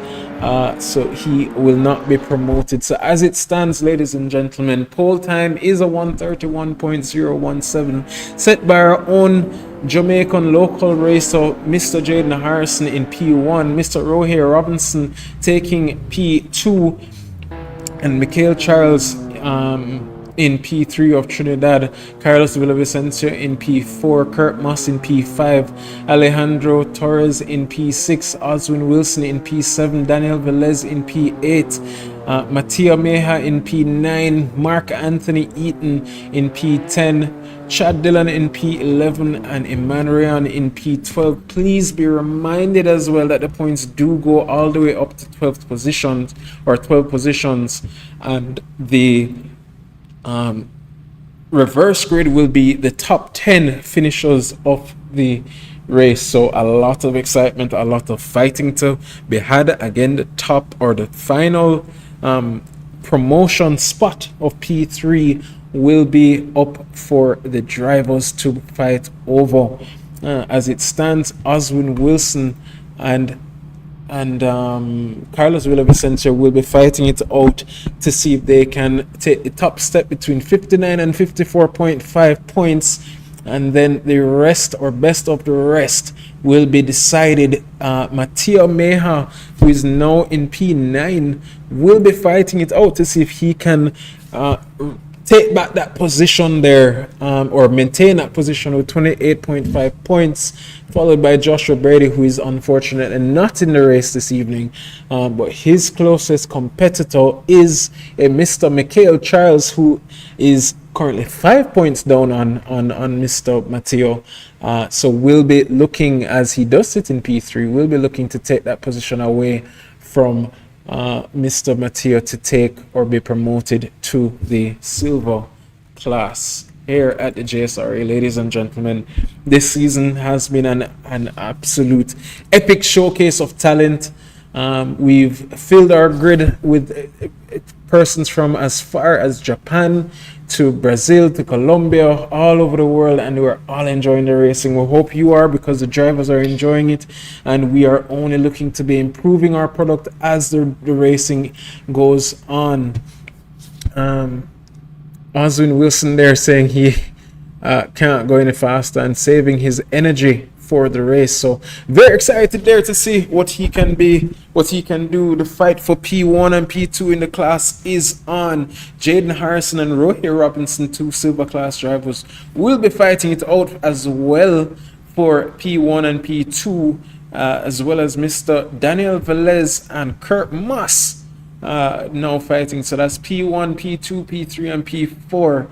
so he will not be promoted. So as it stands, ladies and gentlemen, pole time is a 1:31.017, set by our own Jamaican local racer Mr. Jaden Harrison in P1, Mr. Rohir Robinson taking P2, and Mikhail Charles in P3 of Trinidad, Carlos Villavicencio in P4, Kurt Moss in P5, Alejandro Torres in P6, Oswin Wilson in P7, Daniel Velez in P8, Mattia Meja in P9, Mark Anthony Eaton in P10, Chad Dillon in P11, and Emmanuel in P12. Please be reminded as well that the points do go all the way up to 12th positions, or 12 positions, and the reverse grid will be the top 10 finishers of the race. So a lot of excitement, a lot of fighting to be had. Again, the top or the final promotion spot of P3 will be up for the drivers to fight over. As it stands, Oswin Wilson and Carlos Villavicencio will be fighting it out to see if they can take the top step between 59 and 54.5 points, and then the rest, or best of the rest, will be decided. Mattia Meja, who is now in P9, will be fighting it out to see if he can take back that position there, or maintain that position with 28.5 points, followed by Joshua Brady, who is unfortunately not in the race this evening, but his closest competitor is a Mr. Mikhail Charles, who is currently 5 points down on Mr. Matteo. So we'll be looking, as he does sit in P3, we'll be looking to take that position away from Mr. Matteo to take or be promoted to the silver class here at the JSRA. Ladies and gentlemen, this season has been an absolute epic showcase of talent. We've filled our grid with persons from as far as Japan to Brazil to Colombia, all over the world, and we're all enjoying the racing. We hope you are, because the drivers are enjoying it, and we are only looking to be improving our product as the racing goes on. Oswin Wilson there saying he can't go any faster and saving his energy for the race. So very excited there to see what he can be, what he can do. The fight for P1 and P2 in the class is on. Jaden Harrison and Rohir Robinson, 2 silver class drivers, will be fighting it out as well for P1 and P2, as well as Mr. Daniel Velez and Kurt Moss now fighting. So that's P1, P2, P3, and P4.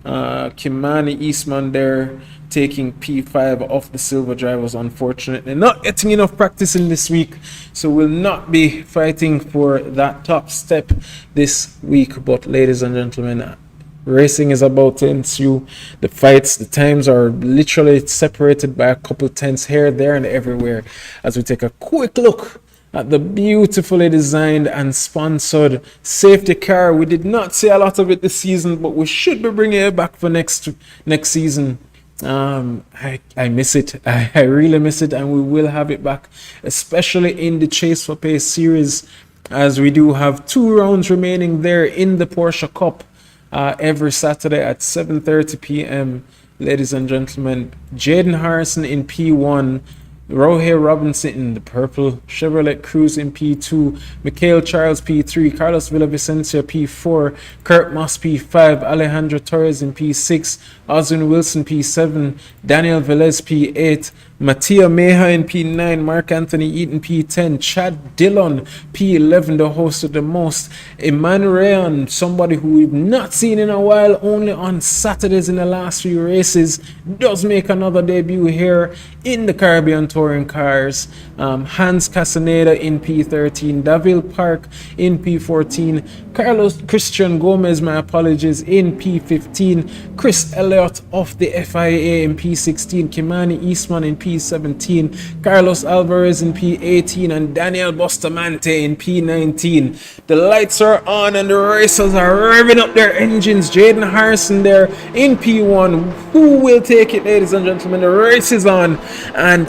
Kimani Eastman there taking P5 off the silver drivers, unfortunately not getting enough practice in this week, so will not be fighting for that top step this week. But ladies and gentlemen, racing is about to ensue. The fights, the times are literally separated by a couple tenths here, there, and everywhere, as we take a quick look at the beautifully designed and sponsored safety car. We did not see a lot of it this season, but we should be bringing it back for next season. I miss it. I really miss it, and we will have it back, especially in the Chase for Pace series, as we do have 2 rounds remaining there in the Porsche Cup every Saturday at 7:30 p.m. Ladies and gentlemen, Jaden Harrison in P1, Rohe Robinson in the purple Chevrolet Cruze in P2, Mikhail Charles P3, Carlos Villavicencio P4, Kurt Moss P5, Alejandro Torres in P6, Oswin Wilson P7, Daniel Velez P8, Mattia Meha in P9, Mark Anthony Eaton P10, Chad Dillon P11, the host of the most, Emmanuel, somebody who we've not seen in a while, only on Saturdays in the last few races, does make another debut here in the Caribbean Touring Cars. Hans Casaneda in P13, Davil Park in P14, Carlos Christian Gomez, my apologies, in P15, Chris Elliott of the FIA in P16, Kimani Eastman in P17, Carlos Alvarez in P18, and Daniel Bustamante in P19. The lights are on and the racers are revving up their engines. Jaden Harrison there in P1. Who will take it, ladies and gentlemen? The race is on, and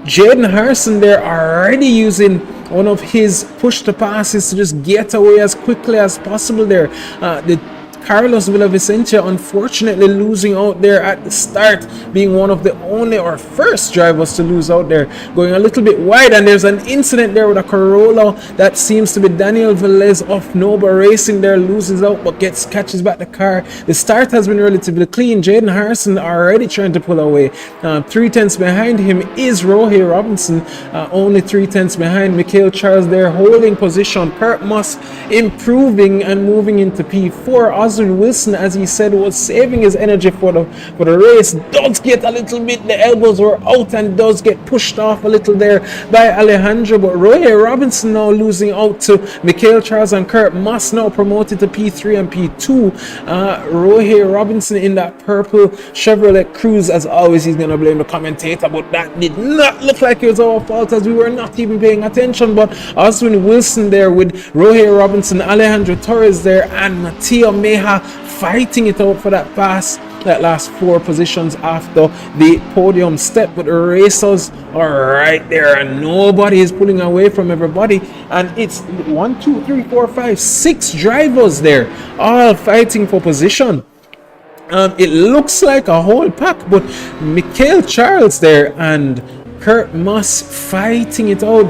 Jaden Harrison there already using one of his push to passes to just get away as quickly as possible there. The Carlos Villavicencio unfortunately losing out there at the start, being one of the only or first drivers to lose out there, going a little bit wide, and there's an incident there with a Corolla that seems to be Daniel Velez of Nova Racing there, loses out but catches back the car. The start has been relatively clean. Jaden Harrison already trying to pull away. 3/10 behind him is Rohe Robinson, only 3/10 behind. Mikhail Charles there holding position. Kurt Moss improving and moving into P4. Oswin Wilson, as he said, was saving his energy for the race, does get a little bit, the elbows were out and does get pushed off a little there by Alejandro, but Rohe Robinson now losing out to Mikhail Charles, and Kurt Moss now promoted to P3 and P2. Rohe Robinson in that purple Chevrolet Cruze, as always he's going to blame the commentator, but that did not look like it was our fault as we were not even paying attention. But Oswin Wilson there with Rohe Robinson, Alejandro Torres there, and Mattia Meha fighting it out for that last 4 positions after the podium step. But the racers are right there and nobody is pulling away from everybody, and it's 1, 2, 3, 4, 5, 6 drivers there all fighting for position. It looks like a whole pack, but Mikhail Charles there and Kurt Moss fighting it out.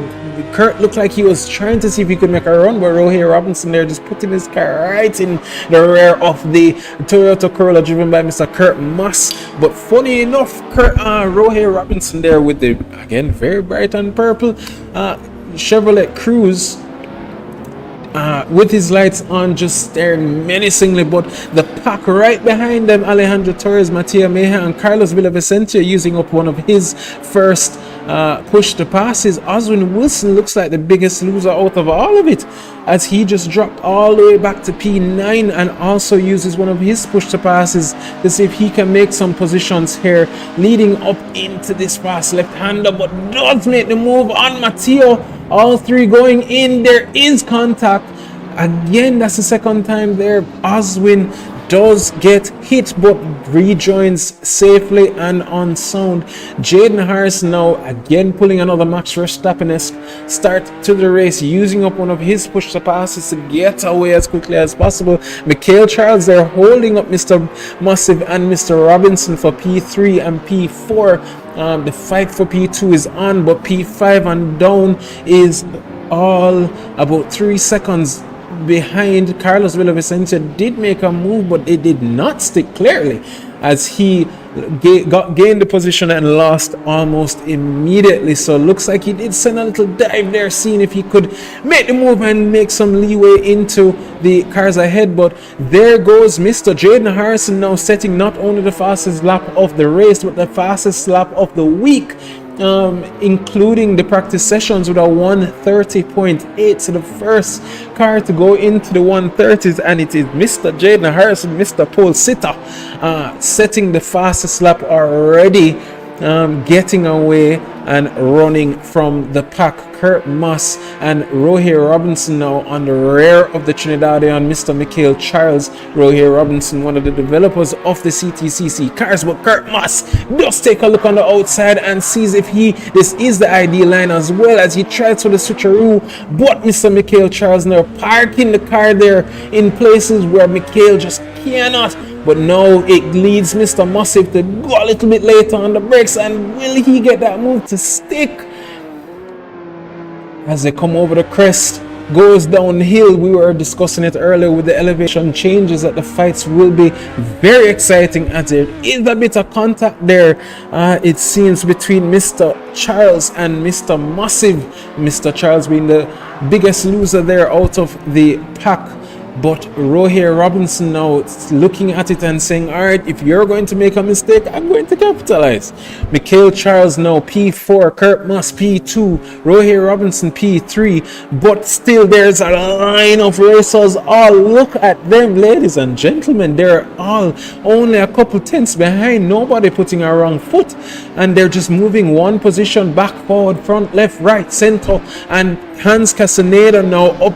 Kurt looked like he was trying to see if he could make a run, but Rohe Robinson there just putting his car right in the rear of the Toyota Corolla driven by Mr. Kurt Moss. But funny enough, Rohe Robinson there with the, again, very bright and purple Chevrolet Cruze, with his lights on, just staring menacingly. But the pack right behind them, Alejandro Torres, Mattia Meha, and Carlos Villavicencio using up one of his first push to passes. Oswin Wilson looks like the biggest loser out of all of it, as he just dropped all the way back to P9 and also uses one of his push to passes to see if he can make some positions here leading up into this fast left-hander, but does make the move on Matteo. All 3 going in. There is contact again. That's the second time there. Oswin does get hit but rejoins safely and on sound. Jaden Harrison now again pulling another Max Verstappen-esque start to the race, using up one of his push to passes to get away as quickly as possible. Mikhail Charles there holding up Mr. Massive and Mr. Robinson for P3 and P4. The fight for P2 is on, but P5 and down is all about 3 seconds behind. Carlos Villavicencio did make a move, but it did not stick clearly, as he gained the position and lost almost immediately. So looks like he did send a little dive there, seeing if he could make the move and make some leeway into the cars ahead. But there goes Mr. Jaden Harrison now setting not only the fastest lap of the race but the fastest lap of the week, including the practice sessions, with a 1:30.8. So the first car to go into the 1:30s, and it is Mr. Jaden Harrison, Mr. Pole Sitter, setting the fastest lap already, getting away and running from the pack. Kurt Moss and Rohe Robinson now on the rear of the Trinidadian Mr. Mikhail Charles. Rohe Robinson, one of the developers of the CTCC cars, but Kurt Moss does take a look on the outside and sees if this is the ideal line, as well as he tries for the switcheroo, but Mr. Mikhail Charles now parking the car there in places where Mikhail just cannot but now it leads Mr. Massive to go a little bit later on the brakes, and will he get that move to stick? As they come over the crest, goes downhill. We were discussing it earlier with the elevation changes that the fights will be very exciting, as there is a bit of contact there, it seems, between Mr. Charles and Mr. Massive. Mr. Charles being the biggest loser there out of the pack. But Rohir Robinson now looking at it and saying, all right, if you're going to make a mistake, I'm going to capitalize. Mikhail Charles now P4, Kurt Moss P2, Rohir Robinson P3, but still there's a line of racers. All look at them, ladies and gentlemen. They're all only a couple tenths behind, nobody putting a wrong foot, and they're just moving one position back, forward, front, left, right, center. And Hans Castaneda now up,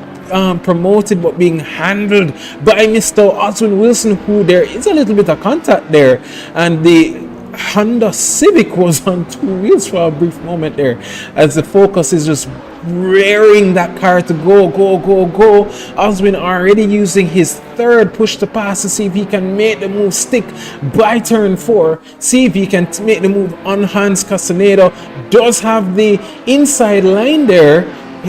promoted but being handled by Mr. Oswin Wilson, who there is a little bit of contact there, and the Honda Civic was on two wheels for a brief moment there, as the Focus is just rearing that car to go. Oswin already using his third push to pass to see if he can make the move stick by turn 4, see if he can make the move on Hans Castaneda. Does have the inside line there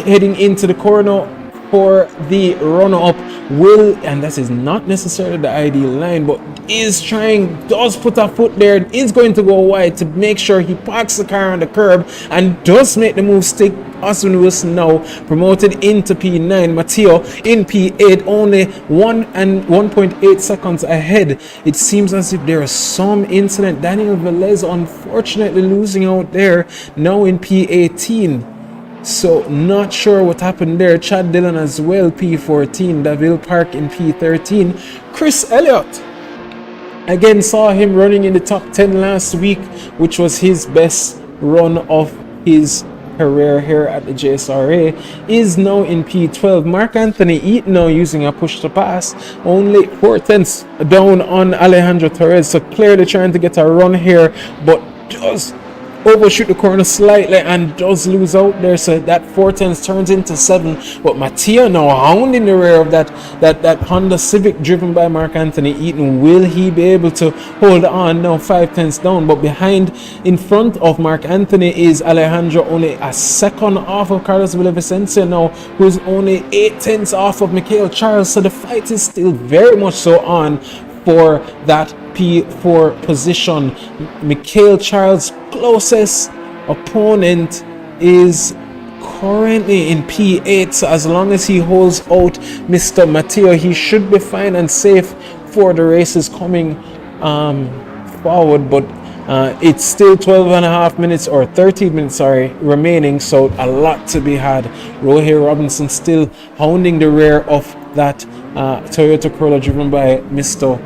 heading into the corner for the runner-up. Will, and this is not necessarily the ideal line, but is trying, does put a foot there, is going to go wide to make sure he parks the car on the curb and does make the move stick. Austin Wilson now promoted into P9. Matteo in P8, only 1.8 seconds ahead. It seems as if there is some incident. Daniel Velez unfortunately losing out there, now in P18. So not sure what happened there. Chad Dillon as well, P14. Davil Park in P13. Chris Elliott, again saw him running in the top 10 last week, which was his best run of his career here at the JSRA, is now in P12. Mark Anthony Eaton now using a push to pass, only 4 tenths down on Alejandro Torres, so clearly trying to get a run here, but does overshoot the corner slightly and does lose out there, so that 4 tenths turns into 7. But Matteo now hounding the rear of that Honda Civic driven by Mark Anthony Eaton. Will he be able to hold on? Now 5 tenths down, but behind, in front of Mark Anthony, is Alejandro, only a second off of Carlos Villavicencio now, who's only 8 tenths off of Mikhail Charles. So the fight is still very much so on for that P4 position. Mikhail Charles' closest opponent is currently in P8, so as long as he holds out Mr. Matteo, he should be fine and safe for the races coming forward. But it's still 12 and a half minutes, or 13 minutes, sorry, remaining, so a lot to be had. Rohir Robinson still hounding the rear of that Toyota Corolla driven by Mr.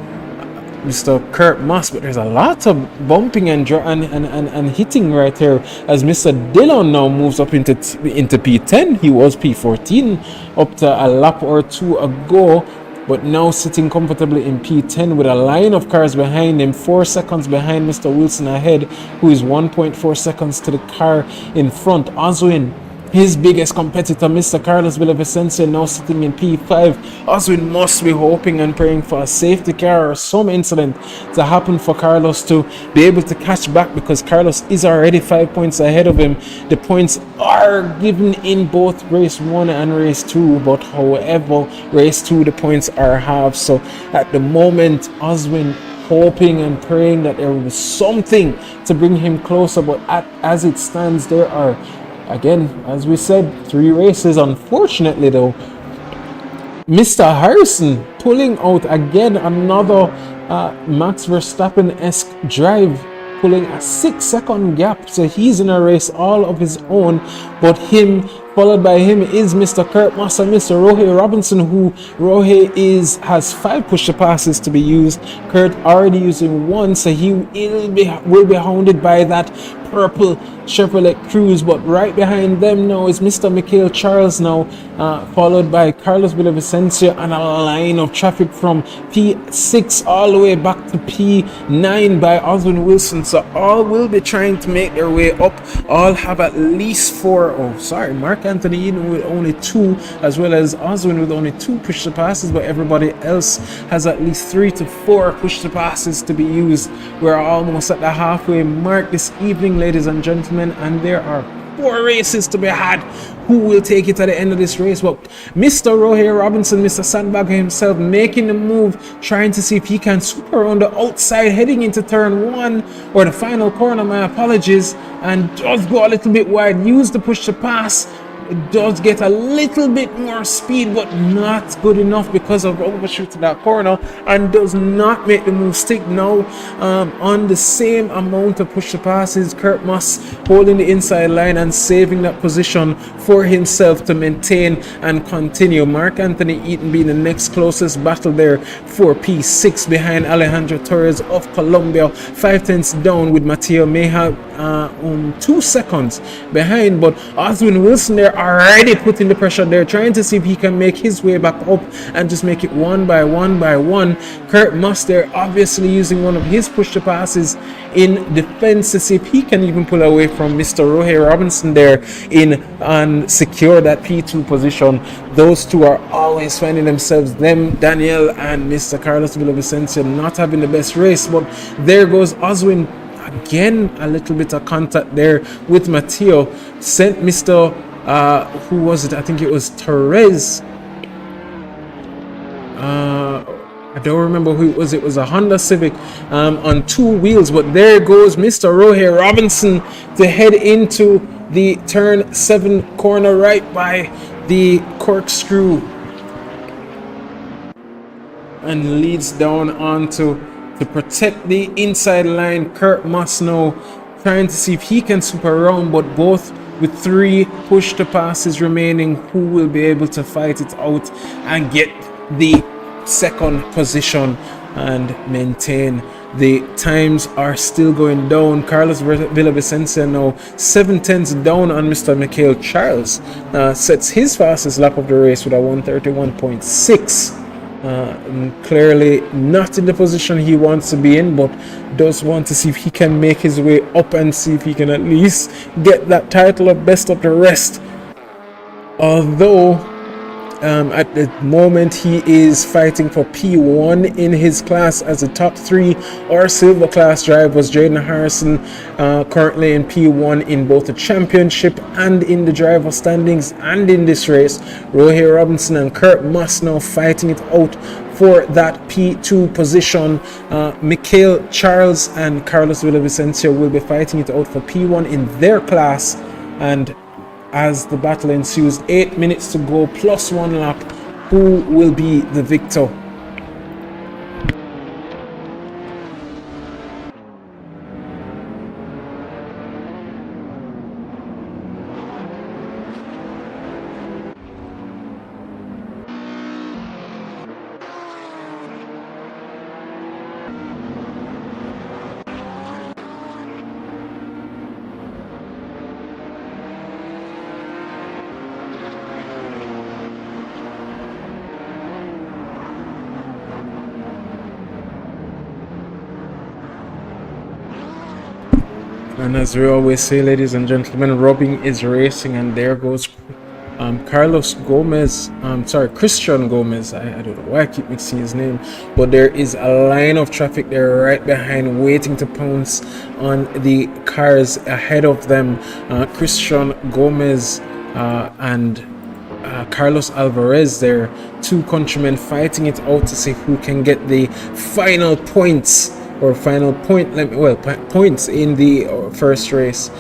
Kurt Moss, but there's a lot of bumping and hitting right here as Mr. Dillon now moves up into P10. He was P14 up to a lap or two ago, but now sitting comfortably in P10 with a line of cars behind him, 4 seconds behind Mr. Wilson ahead, who is 1.4 seconds to the car in front. Oswin, his biggest competitor, Mr. Carlos Villavicencio, now sitting in P5. Oswin must be hoping and praying for a safety car or some incident to happen for Carlos to be able to catch back, because Carlos is already 5 points ahead of him. The points are given in both race 1 and race 2, but however, race 2 the points are halved. So at the moment, Oswin hoping and praying that there will be something to bring him closer, but as it stands, there are, again, as we said, 3 races. Unfortunately though, Mr. Harrison pulling out again, another Max Verstappen-esque drive, pulling a 6-second gap, so he's in a race all of his own. But followed by him is Mr. Kurt Moss and Mr. Rohir Robinson, who Rohir has 5 push passes to be used. Kurt already using 1, so he will be hounded by that purple Chevrolet Cruze, but right behind them now is Mr. Mikhail Charles now, followed by Carlos Villavicencio, and a line of traffic from P6 all the way back to P9 by Oswin Wilson. So all will be trying to make their way up. All have at least four. Oh, sorry, Mark Anthony Eden with only two, as well as Oswin with only two push to passes, but everybody else has at least 3 to 4 push to passes to be used. We're almost at the halfway mark this evening, ladies and gentlemen, and there are 4 races to be had. Who will take it at the end of this race? Well, Mr. Rohey Robinson, Mr. Sandbagger himself, making the move, trying to see if he can super on the outside, heading into turn 1, or the final corner, my apologies, and does go a little bit wide, use the push to pass. It does get a little bit more speed, but not good enough because of overshoot to that corner, and does not make the move stick now. On the same amount of push to passes, Kurt Moss holding the inside line and saving that position for himself to maintain and continue. Mark Anthony Eaton being the next closest battle there for P6 behind Alejandro Torres of Colombia, 5/10 down with Mateo Meja 2 seconds behind, but Oswin Wilson there already putting the pressure there, trying to see if he can make his way back up and just make it one by one. Kurt Moss there obviously using one of his push to passes in defense to see if he can even pull away from Mr. Rohey Robinson there in and secure that P2 position. Those two are always finding themselves, Daniel and Mr. Carlos Villavicencio, not having the best race, but there goes Oswin again, a little bit of contact there with Mateo, sent Mr. Who was it? I think it was Torres. I don't remember who it was. It was a Honda Civic on 2 wheels, but there goes Mr. Rohey Robinson to head into the turn 7 corner right by the corkscrew and leads down onto to protect the inside line. Kurt Moss now trying to see if he can super around, but both with 3 push to passes remaining, who will be able to fight it out and get the second position and maintain. The times are still going down. Carlos Villavicencio now 7/10 down on Mr. Mikhail Charles, sets his fastest lap of the race with a 1:31.6. Clearly not in the position he wants to be in, but does want to see if he can make his way up and see if he can at least get that title of best of the rest. Although at the moment he is fighting for P1 in his class as the top 3 or silver class drivers. Jaden Harrison currently in P1 in both the championship and in the driver standings and in this race. Rohey Robinson and Kurt Moss now fighting it out for that P2 position. Mikhail Charles and Carlos Villavicencio will be fighting it out for P1 in their class, and as the battle ensues, 8 minutes to go plus 1 lap, who will be the victor? And as we always say, ladies and gentlemen, rubbing is racing, and there goes Christian Gomez. I don't know why I keep mixing his name, but there is a line of traffic there right behind, waiting to pounce on the cars ahead of them. Christian Gomez and Carlos Alvarez there, 2 countrymen fighting it out to see who can get the final points or final point, points in the first race,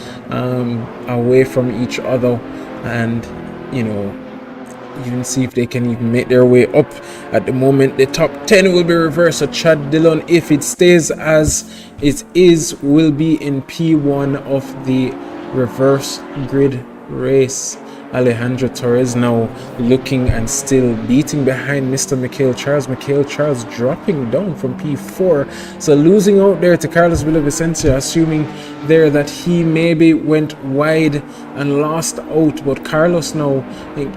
away from each other, and even see if they can even make their way up. At the moment, the top 10 will be reversed. So Chad Dillon, if it stays as it is, will be in P1 of the reverse grid race. Alejandro Torres now looking and still beating behind Mr. Mikhail Charles. Mikhail Charles dropping down from P4, so losing out there to Carlos Villavicencio, assuming there that he maybe went wide and lost out. But Carlos now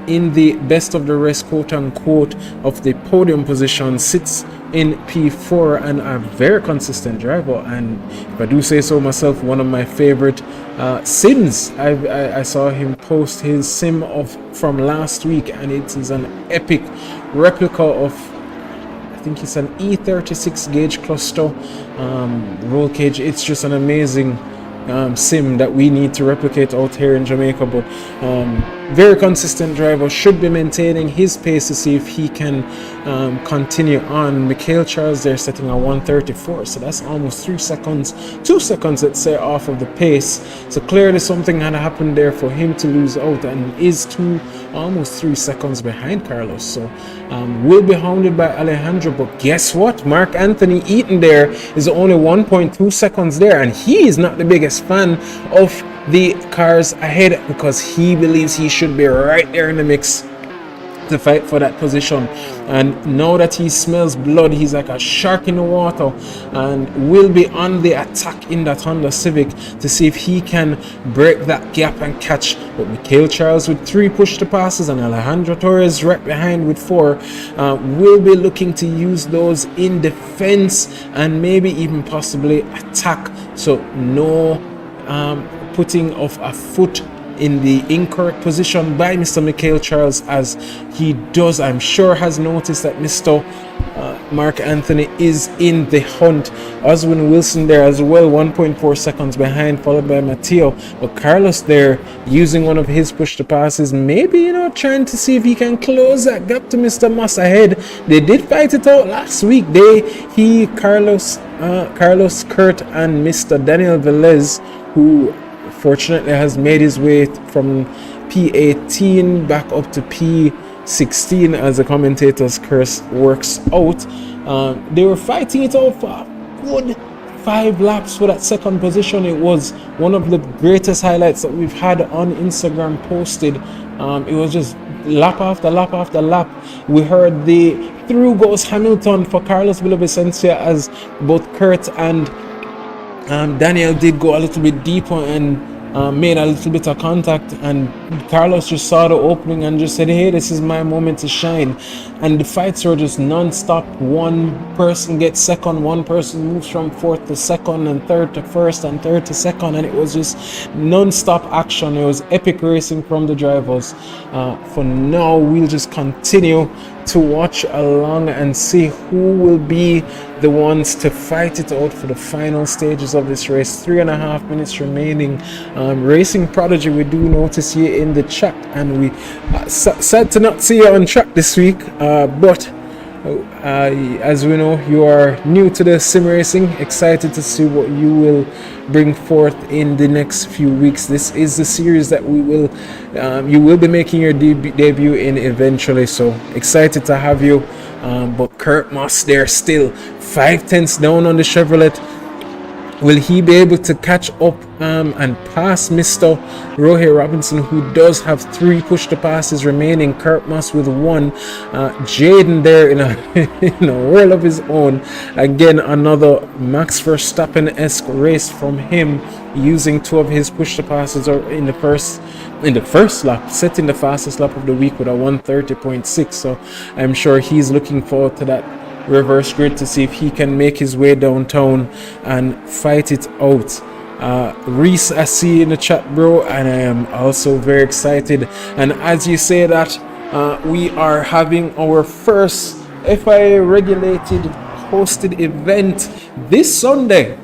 in the best of the rest, quote unquote, of the podium position, sits in P4 and a very consistent driver, and if I do say so myself, one of my favorite sims. I saw him post his sim from last week, and it is an epic replica of, I think it's an E36 gauge cluster roll cage. It's just an amazing sim that we need to replicate out here in Jamaica. But very consistent driver, should be maintaining his pace to see if he can continue on. Mikhail Charles there setting a 134, so that's almost 2 seconds, let's say, off of the pace. So clearly something had happened there for him to lose out, and is almost 3 seconds behind Carlos. So will be hounded by Alejandro, but guess what? Mark Anthony Eaton there is only 1.2 seconds there, and he is not the biggest fan of the cars ahead, because he believes he should be right there in the mix to fight for that position. And now that he smells blood, he's like a shark in the water, and will be on the attack in that Honda Civic to see if he can break that gap and catch. But Mikhail Charles with 3 push to passes and Alejandro Torres right behind with 4 will be looking to use those in defense and maybe even possibly attack. So no putting of a foot in the incorrect position by Mr. Mikhail Charles, as he does, I'm sure, has noticed that Mr. Mark Anthony is in the hunt. Oswin Wilson there as well, 1.4 seconds behind, followed by Matteo. But Carlos there using one of his push to passes, maybe, trying to see if he can close that gap to Mr. Moss ahead. They did fight it out last week. Carlos, Kurt, and Mr. Daniel Velez, who fortunately has made his way from P18 back up to P16 as the commentator's curse works out. They were fighting it out for a good 5 laps for that second position. It was one of the greatest highlights that we've had on Instagram posted. It was just lap after lap after lap. We heard the through goes Hamilton for Carlos Villavicencio, as both Kurt and Daniel did go a little bit deeper and made a little bit of contact, and Carlos just saw the opening and just said, hey, this is my moment to shine. And the fights were just non-stop. One person gets second, one person moves from fourth to second, and third to first, and third to second, and it was just non-stop action. It was epic racing from the drivers. For now, we'll just continue to watch along and see who will be the ones to fight it out for the final stages of this race. 3.5 minutes remaining. Racing Prodigy, we do notice you in the chat, and we sad to not see you on track this week, but as we know, you are new to the sim racing. Excited to see what you will bring forth in the next few weeks. This is the series that you will be making your debut in eventually, so excited to have you. But Kurt Moss there still 5/10 down on the Chevrolet. Will he be able to catch up and pass Mr. Rohit Robinson, who does have 3 push to passes remaining? Kurt Moss with 1. Jaden there in a world of his own. Again, another Max Verstappen-esque race from him, using 2 of his push to passes in the first lap, setting the fastest lap of the week with a 1:30.6. So I'm sure he's looking forward to that reverse grid to see if he can make his way downtown and fight it out. Reese, I see in the chat, bro, and I am also very excited. And as you say that, we are having our first FIA regulated hosted event this Sunday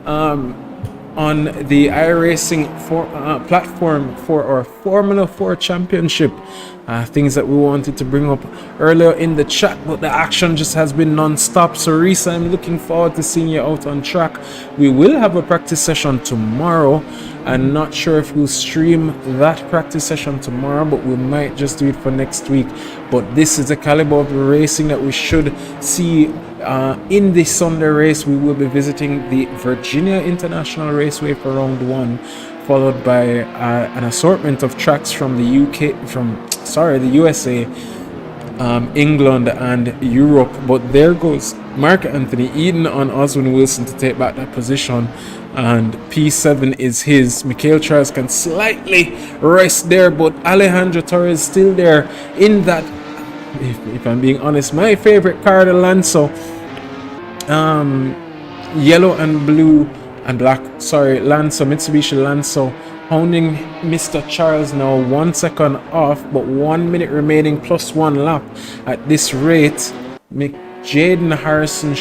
on the iRacing platform for our Formula 4 Championship. Things that we wanted to bring up earlier in the chat, but the action just has been non-stop. So Risa, I'm looking forward to seeing you out on track. We will have a practice session tomorrow. I'm not sure if we'll stream that practice session tomorrow, but we might just do it for next week. But this is the caliber of the racing that we should see in the Sunday race. We will be visiting the Virginia International Raceway for round 1, followed by an assortment of tracks from the USA, England and Europe. But there goes Mark Anthony Eden on Oswin Wilson to take back that position, and P7 is his. Mikhail Charles can slightly rest there, but Alejandro Torres still there in that, if I'm being honest, my favorite car, the Lanzo, yellow and blue and black, Lanzo, Mitsubishi Lanzo, hounding Mr. Charles now 1 second off, but 1 minute remaining plus 1 lap. At this rate, Jaden Harrison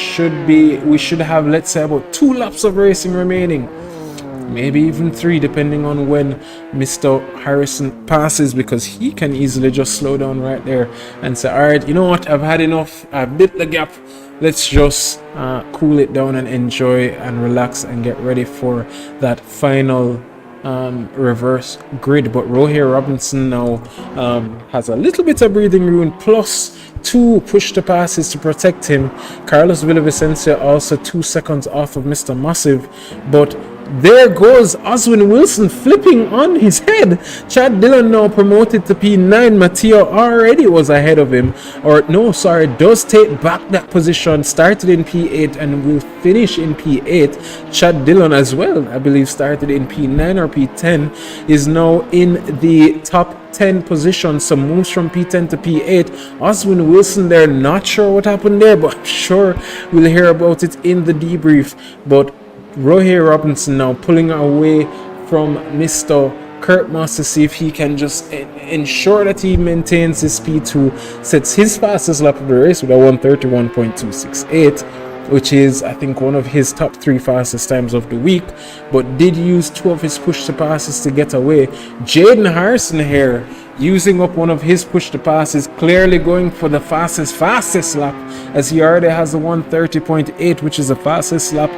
we should have, let's say, about 2 laps of racing remaining, maybe even 3, depending on when Mr. Harrison passes, because he can easily just slow down right there and say, all right, you know what, I've had enough, I've bit the gap, let's just cool it down and enjoy and relax and get ready for that final reverse grid. But Rohir Robinson now has a little bit of breathing room, plus 2 push to passes to protect him. Carlos Villavicencio also 2 seconds off of Mr. Massive, but there goes Oswin Wilson flipping on his head. Chad Dillon now promoted to P9. Matteo already was ahead of him, does take back that position, started in P8 and will finish in P8. Chad Dillon as well, I believe, started in P9 or P10, is now in the top 10 position, so moves from P10 to P8. Oswin Wilson there, not sure what happened there, but I'm sure we'll hear about it in the debrief. But Rohir Robinson now pulling away from Mr. Kurt Moss to see if he can just ensure that he maintains his P2, sets his fastest lap of the race with a 131.268, which is, I think, one of his top 3 fastest times of the week, but did use 2 of his push to passes to get away. Jaden Harrison here using up one of his push to passes, clearly going for the fastest lap, as he already has a 130.8, which is the fastest lap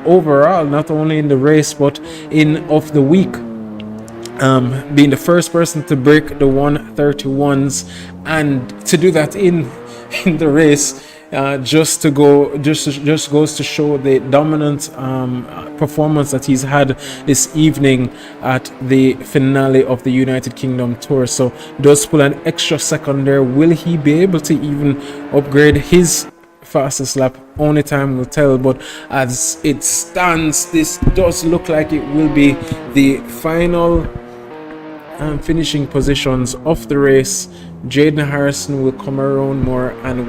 overall, not only in the race but of the week, being the first person to break the 131s, and to do that in the race. Just goes to show the dominant performance that he's had this evening at the finale of the United Kingdom Tour. So does pull an extra second there. Will he be able to even upgrade his fastest lap? Only time will tell, but as it stands, this does look like it will be the final finishing positions of the race. Jaden Harrison will come around more and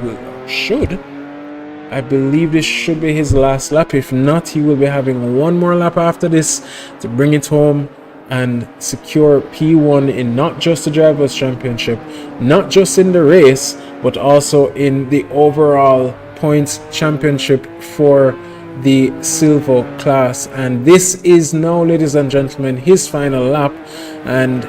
I believe this should be his last lap. If not, he will be having one more lap after this to bring it home and secure P1 in not just the Drivers' Championship, not just in the race, but also in the overall points championship for the silver class. And this is now, ladies and gentlemen, his final lap, and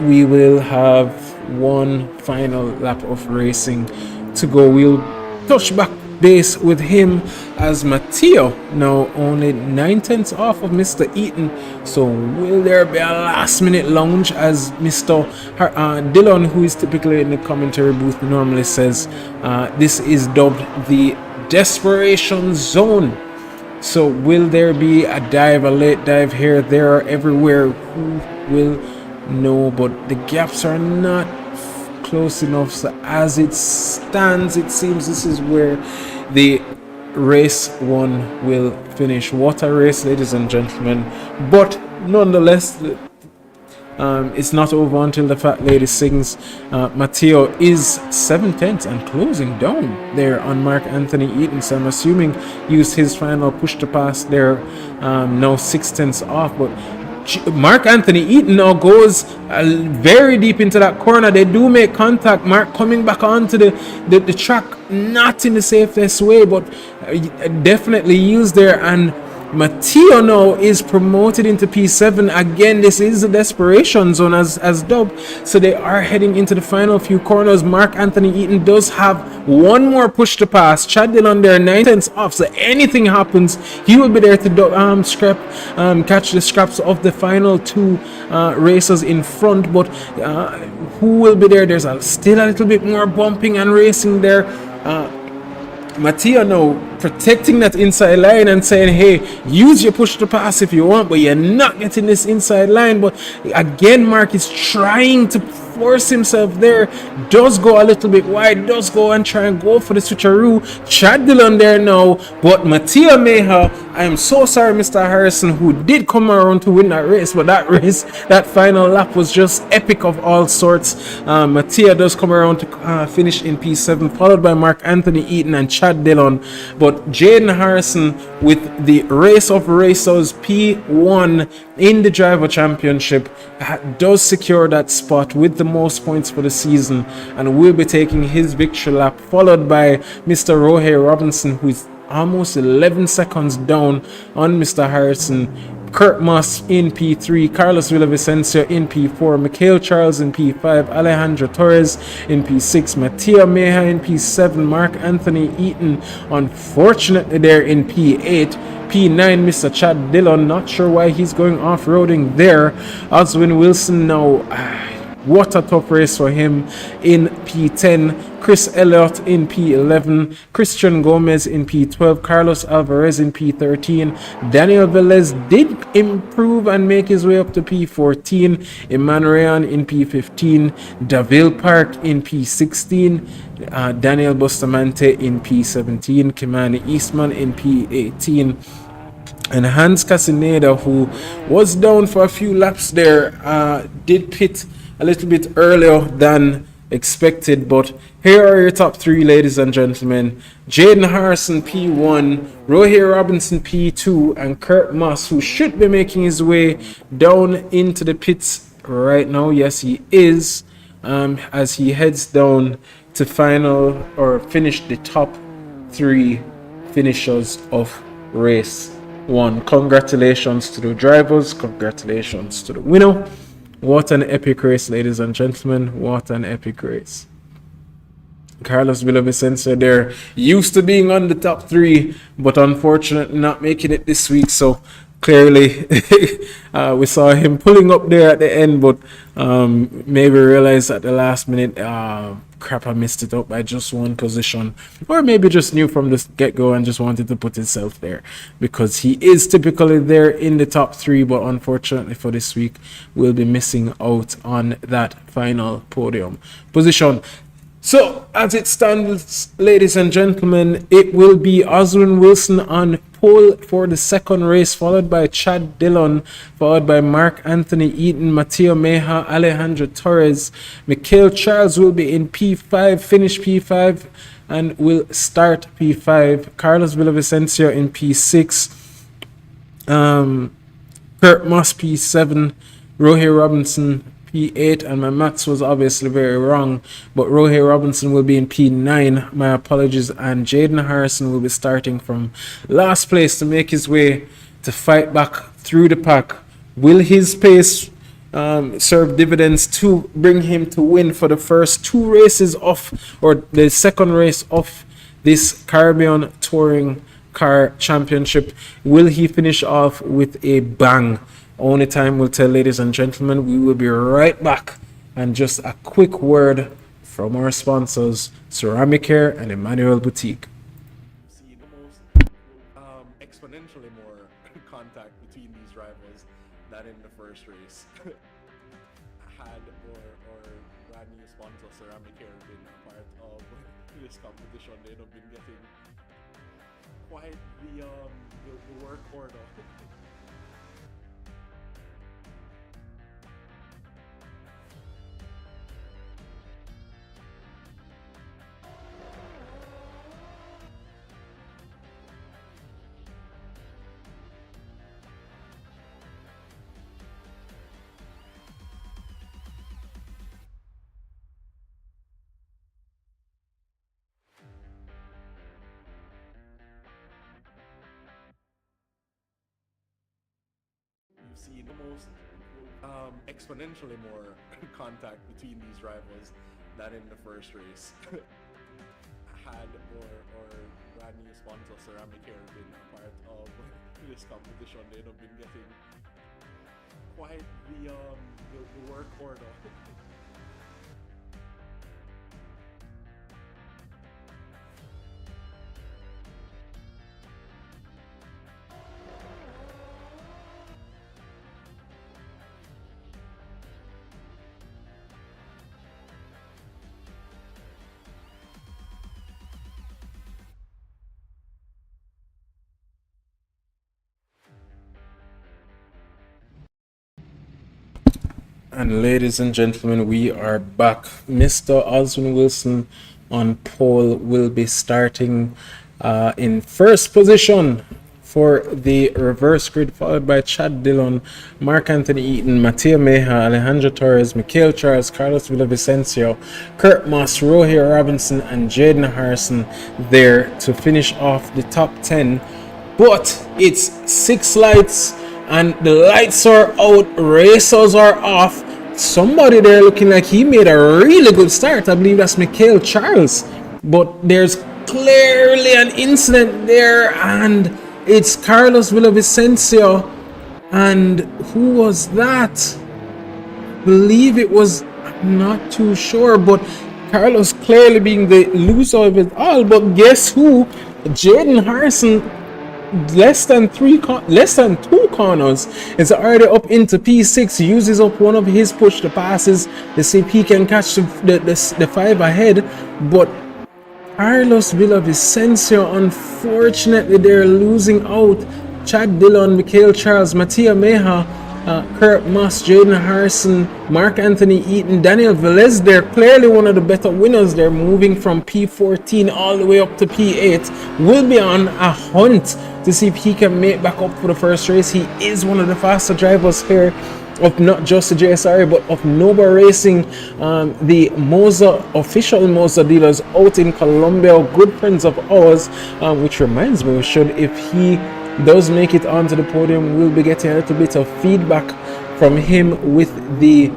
we will have one final lap of racing to go. We'll touch back base with him as Matteo now only 9/10 off of Mr. Eaton. So will there be a last minute lounge, as Mr. Dillon, who is typically in the commentary booth, normally says this is dubbed the desperation zone. So will there be a dive, a late dive here, there, or everywhere? Who will know? But the gaps are not close enough, so as it stands, it seems this is where the race 1 will finish. What a race, ladies and gentlemen. But nonetheless, it's not over until the fat lady sings. Matteo is 7/10 and closing down there on Mark Anthony Eaton, so I'm assuming used his final push to pass there, now 6/10 off. But Mark Anthony Eaton now goes very deep into that corner. They do make contact. Mark coming back onto the track, not in the safest way, but definitely used there. And Matteo now is promoted into P7. Again, this is the desperation zone as dubbed. So they are heading into the final few corners. Mark Anthony Eaton does have one more push to pass. Chad Dillon there, 9/10 off. So anything happens, he will be there to catch the scraps of the final 2 racers in front. But who will be there? There's still a little bit more bumping and racing there. Mattia now protecting that inside line and saying, hey, use your push to pass if you want, but you're not getting this inside line. But again, Mark is trying to force himself there, does go a little bit wide, does go and try and go for the switcheroo. Chad Dillon there now, but Mattia Meha, I am so sorry, Mr. Harrison, who did come around to win that race, but that race, that final lap was just epic of all sorts. Mattia does come around to finish in P7, followed by Mark Anthony Eaton and Chad Dillon, but Jaden Harrison with the race of racers P1 in the driver championship does secure that spot with the most points for the season and will be taking his victory lap, followed by Mr. Rohey Robinson, who is almost 11 seconds down on Mr. Harrison. Kurt Moss in P3, Carlos Villavicencio in P4, Mikhail Charles in P5, Alejandro Torres in P6, Mattia Meha in P7, Mark Anthony Eaton unfortunately there in P8, P9 Mr. Chad Dillon, not sure why he's going off-roading there. Oswin Wilson now, what a tough race for him in P10. Chris Elliott in P11. Christian Gomez in P12. Carlos Alvarez in P13. Daniel Velez did improve and make his way up to P14. Emmanuel in P15. Davil Park in P16. Daniel Bustamante in P17. Kimani Eastman in P18. And Hans Casineda, who was down for a few laps there, did pit a little bit earlier than expected, but here are your top three, ladies and gentlemen. Jaden Harrison P1, Rohey Robinson P2, and Kurt Moss, who should be making his way down into the pits right now. Yes, he is, as he heads down to final or finish the top three finishers of race one. Congratulations to the drivers, congratulations to the winner. What an epic race, ladies and gentlemen. What an epic race. Carlos Villavicencio there, used to being on the top three, but unfortunately not making it this week. So clearly we saw him pulling up there at the end, but maybe realized at the last minute, crap, I missed it up by just one position, or maybe just knew from the get-go and just wanted to put himself there, because he is typically there in the top three, but unfortunately for this week we'll be missing out on that final podium position. So as it stands, ladies and gentlemen, it will be Oswin Wilson on pole for the second race, followed by Chad Dillon, followed by Mark Anthony Eaton, Mattia Meha, Alejandro Torres. Mikhail Charles will be in P5, finish P5, and will start P5. Carlos Villavicencio in P6. Kurt Moss P7, Rohey Robinson P8, and my maths was obviously very wrong, but Rohey Robinson will be in P9, my apologies, and Jaden Harrison will be starting from last place to make his way to fight back through the pack. Will his pace serve dividends to bring him to win for the first two races of, or the second race of this Caribbean Touring Car Championship? Will he finish off with a bang? Only time will tell, ladies and gentlemen. We will be right back. And just a quick word from our sponsors, Ceramicare and Emmanuel Boutique. See the most exponentially more contact between these rivals than in the first race. Had or brand new sponsor Ceramicare been a part of this competition, they'd have been getting quite the work order. See the most exponentially more contact between these rivals than in the first race. Had or brand new sponsor Ceramicare been a part of this competition, they'd have been getting quite the work order. And ladies and gentlemen, we are back. Mr. Oswin Wilson on pole will be starting in first position for the reverse grid, followed by Chad Dillon, Mark Anthony Eaton, Mattia Meja, Alejandro Torres, Mikhail Charles, Carlos Villavicencio, Kurt Moss, Rohir Robinson, and Jaden Harrison there to finish off the top 10. But it's 6 lights and the lights are out, racers are off. Somebody there looking like he made a really good start. I believe that's Mikhail Charles. But there's clearly an incident there, and it's Carlos Villavicencio. And who was that? I believe it was, I'm not too sure, but Carlos clearly being the loser of it all. But guess who? Jaden Harrison, less than 2 corners, is already up into P6. Uses up one of his push to passes to see if he can catch the 5 ahead. But Carlos Villavicencio, unfortunately, they're losing out. Chad Dillon, Mikhail Charles, Mattia Meja, Kurt Moss, Jaden Harrison, Mark Anthony Eaton, Daniel Velez. They're clearly one of the better winners. They're moving from P14 all the way up to P8. Will be on a hunt to see if he can make back up for the first race. He is one of the faster drivers here of not just the JSRA but of Nova Racing, the Moza official Moza dealers out in Colombia, good friends of ours, which reminds me, if he does make it onto the podium, we'll be getting a little bit of feedback from him with the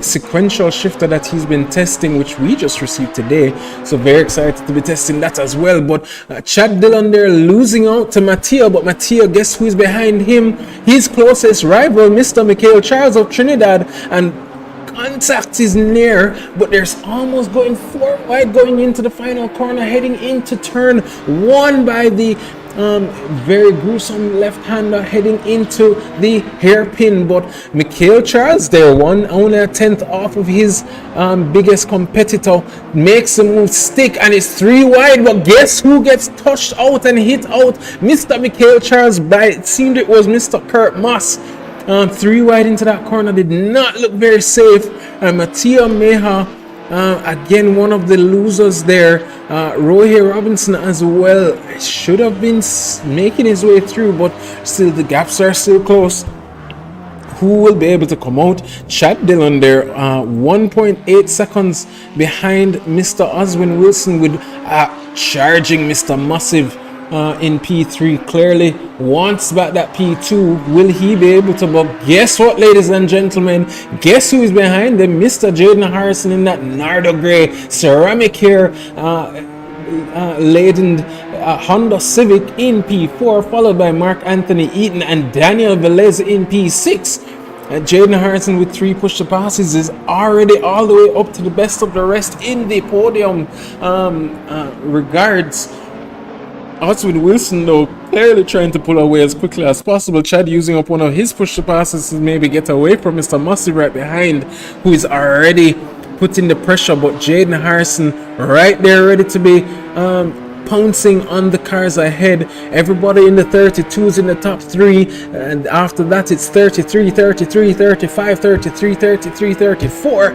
sequential shifter that he's been testing, which we just received today. So very excited to be testing that as well. But Chad Dillon there losing out to Mattia, but Mattia, guess who's behind him? His closest rival, Mr. Mikhail Charles of Trinidad, and contact is near, but there's almost going 4 wide going into the final corner, heading into turn 1 by the very gruesome left-hander heading into the hairpin. But Mikhail Charles there, only a 10th off of his biggest competitor, makes the move stick, and it's 3 wide. But guess who gets touched out and hit out? Mr. Mikhail Charles, by it seemed it was Mr. Kurt Moss. 3 wide into that corner did not look very safe. And Mattia Meja, again one of the losers there. Rohir Robinson as well should have been making his way through, but still the gaps are still close. Who will be able to come out? Chad Dillon there, 1.8 seconds behind Mr. Oswin Wilson, with charging Mr. Massive in P3. Clearly wants back that P2. Will he be able to? But guess what, ladies and gentlemen, guess who is behind them? Mr. Jaden Harrison in that Nardo Grey ceramic hair laden Honda Civic in P4, followed by Mark Anthony Eaton and Daniel Velez in P6. Jaden Harrison with 3 push to passes is already all the way up to the best of the rest in the podium regards. Oswin Wilson, though, clearly trying to pull away as quickly as possible. Chad using up one of his push to passes to maybe get away from Mr. Massey right behind, who is already putting the pressure. But Jaden Harrison right there, ready to be pouncing on the cars ahead. Everybody in the 32s in the top 3, and after that it's 33, 33, 35, 33, 33, 34.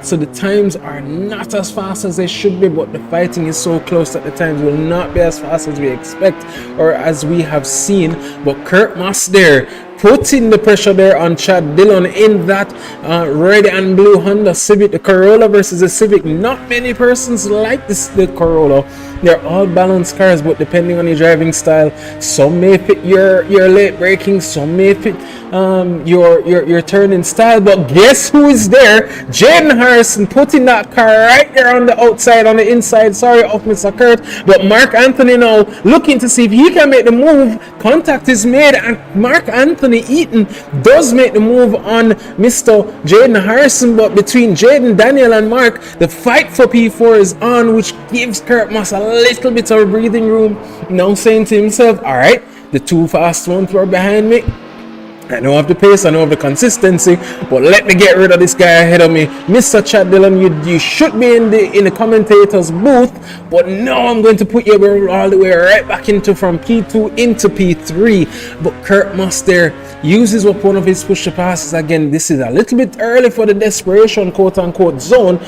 So the times are not as fast as they should be, but the fighting is so close that the times will not be as fast as we expect or as we have seen. But Kurt Moss there putting the pressure there on Chad Dillon in that red and blue Honda Civic. The Corolla versus the Civic. Not many persons like the Corolla. They're all balanced cars, but depending on your driving style, some may fit your late braking, some may fit your turning style. But guess who is there? Jaden Harrison putting that car right there on the outside, on the inside, sorry, of Mr. Kurt. But Mark Anthony now looking to see if he can make the move. Contact is made, and Mark Anthony Eaton does make the move on Mr. Jaden Harrison. But between Jaden, Daniel, and Mark, the fight for P4 is on, which gives Kurt Moss a little bit of breathing room. Now saying to himself, all right, the 2 fast ones were behind me. I know of the pace, I know of the consistency, but let me get rid of this guy ahead of me. Mr. Chad Dillon, you should be in the commentator's booth, but now I'm going to put you all the way right back into from P2 into P3. But Kurt Must there uses up one of his push passes again. This is a little bit early for the desperation quote unquote zone.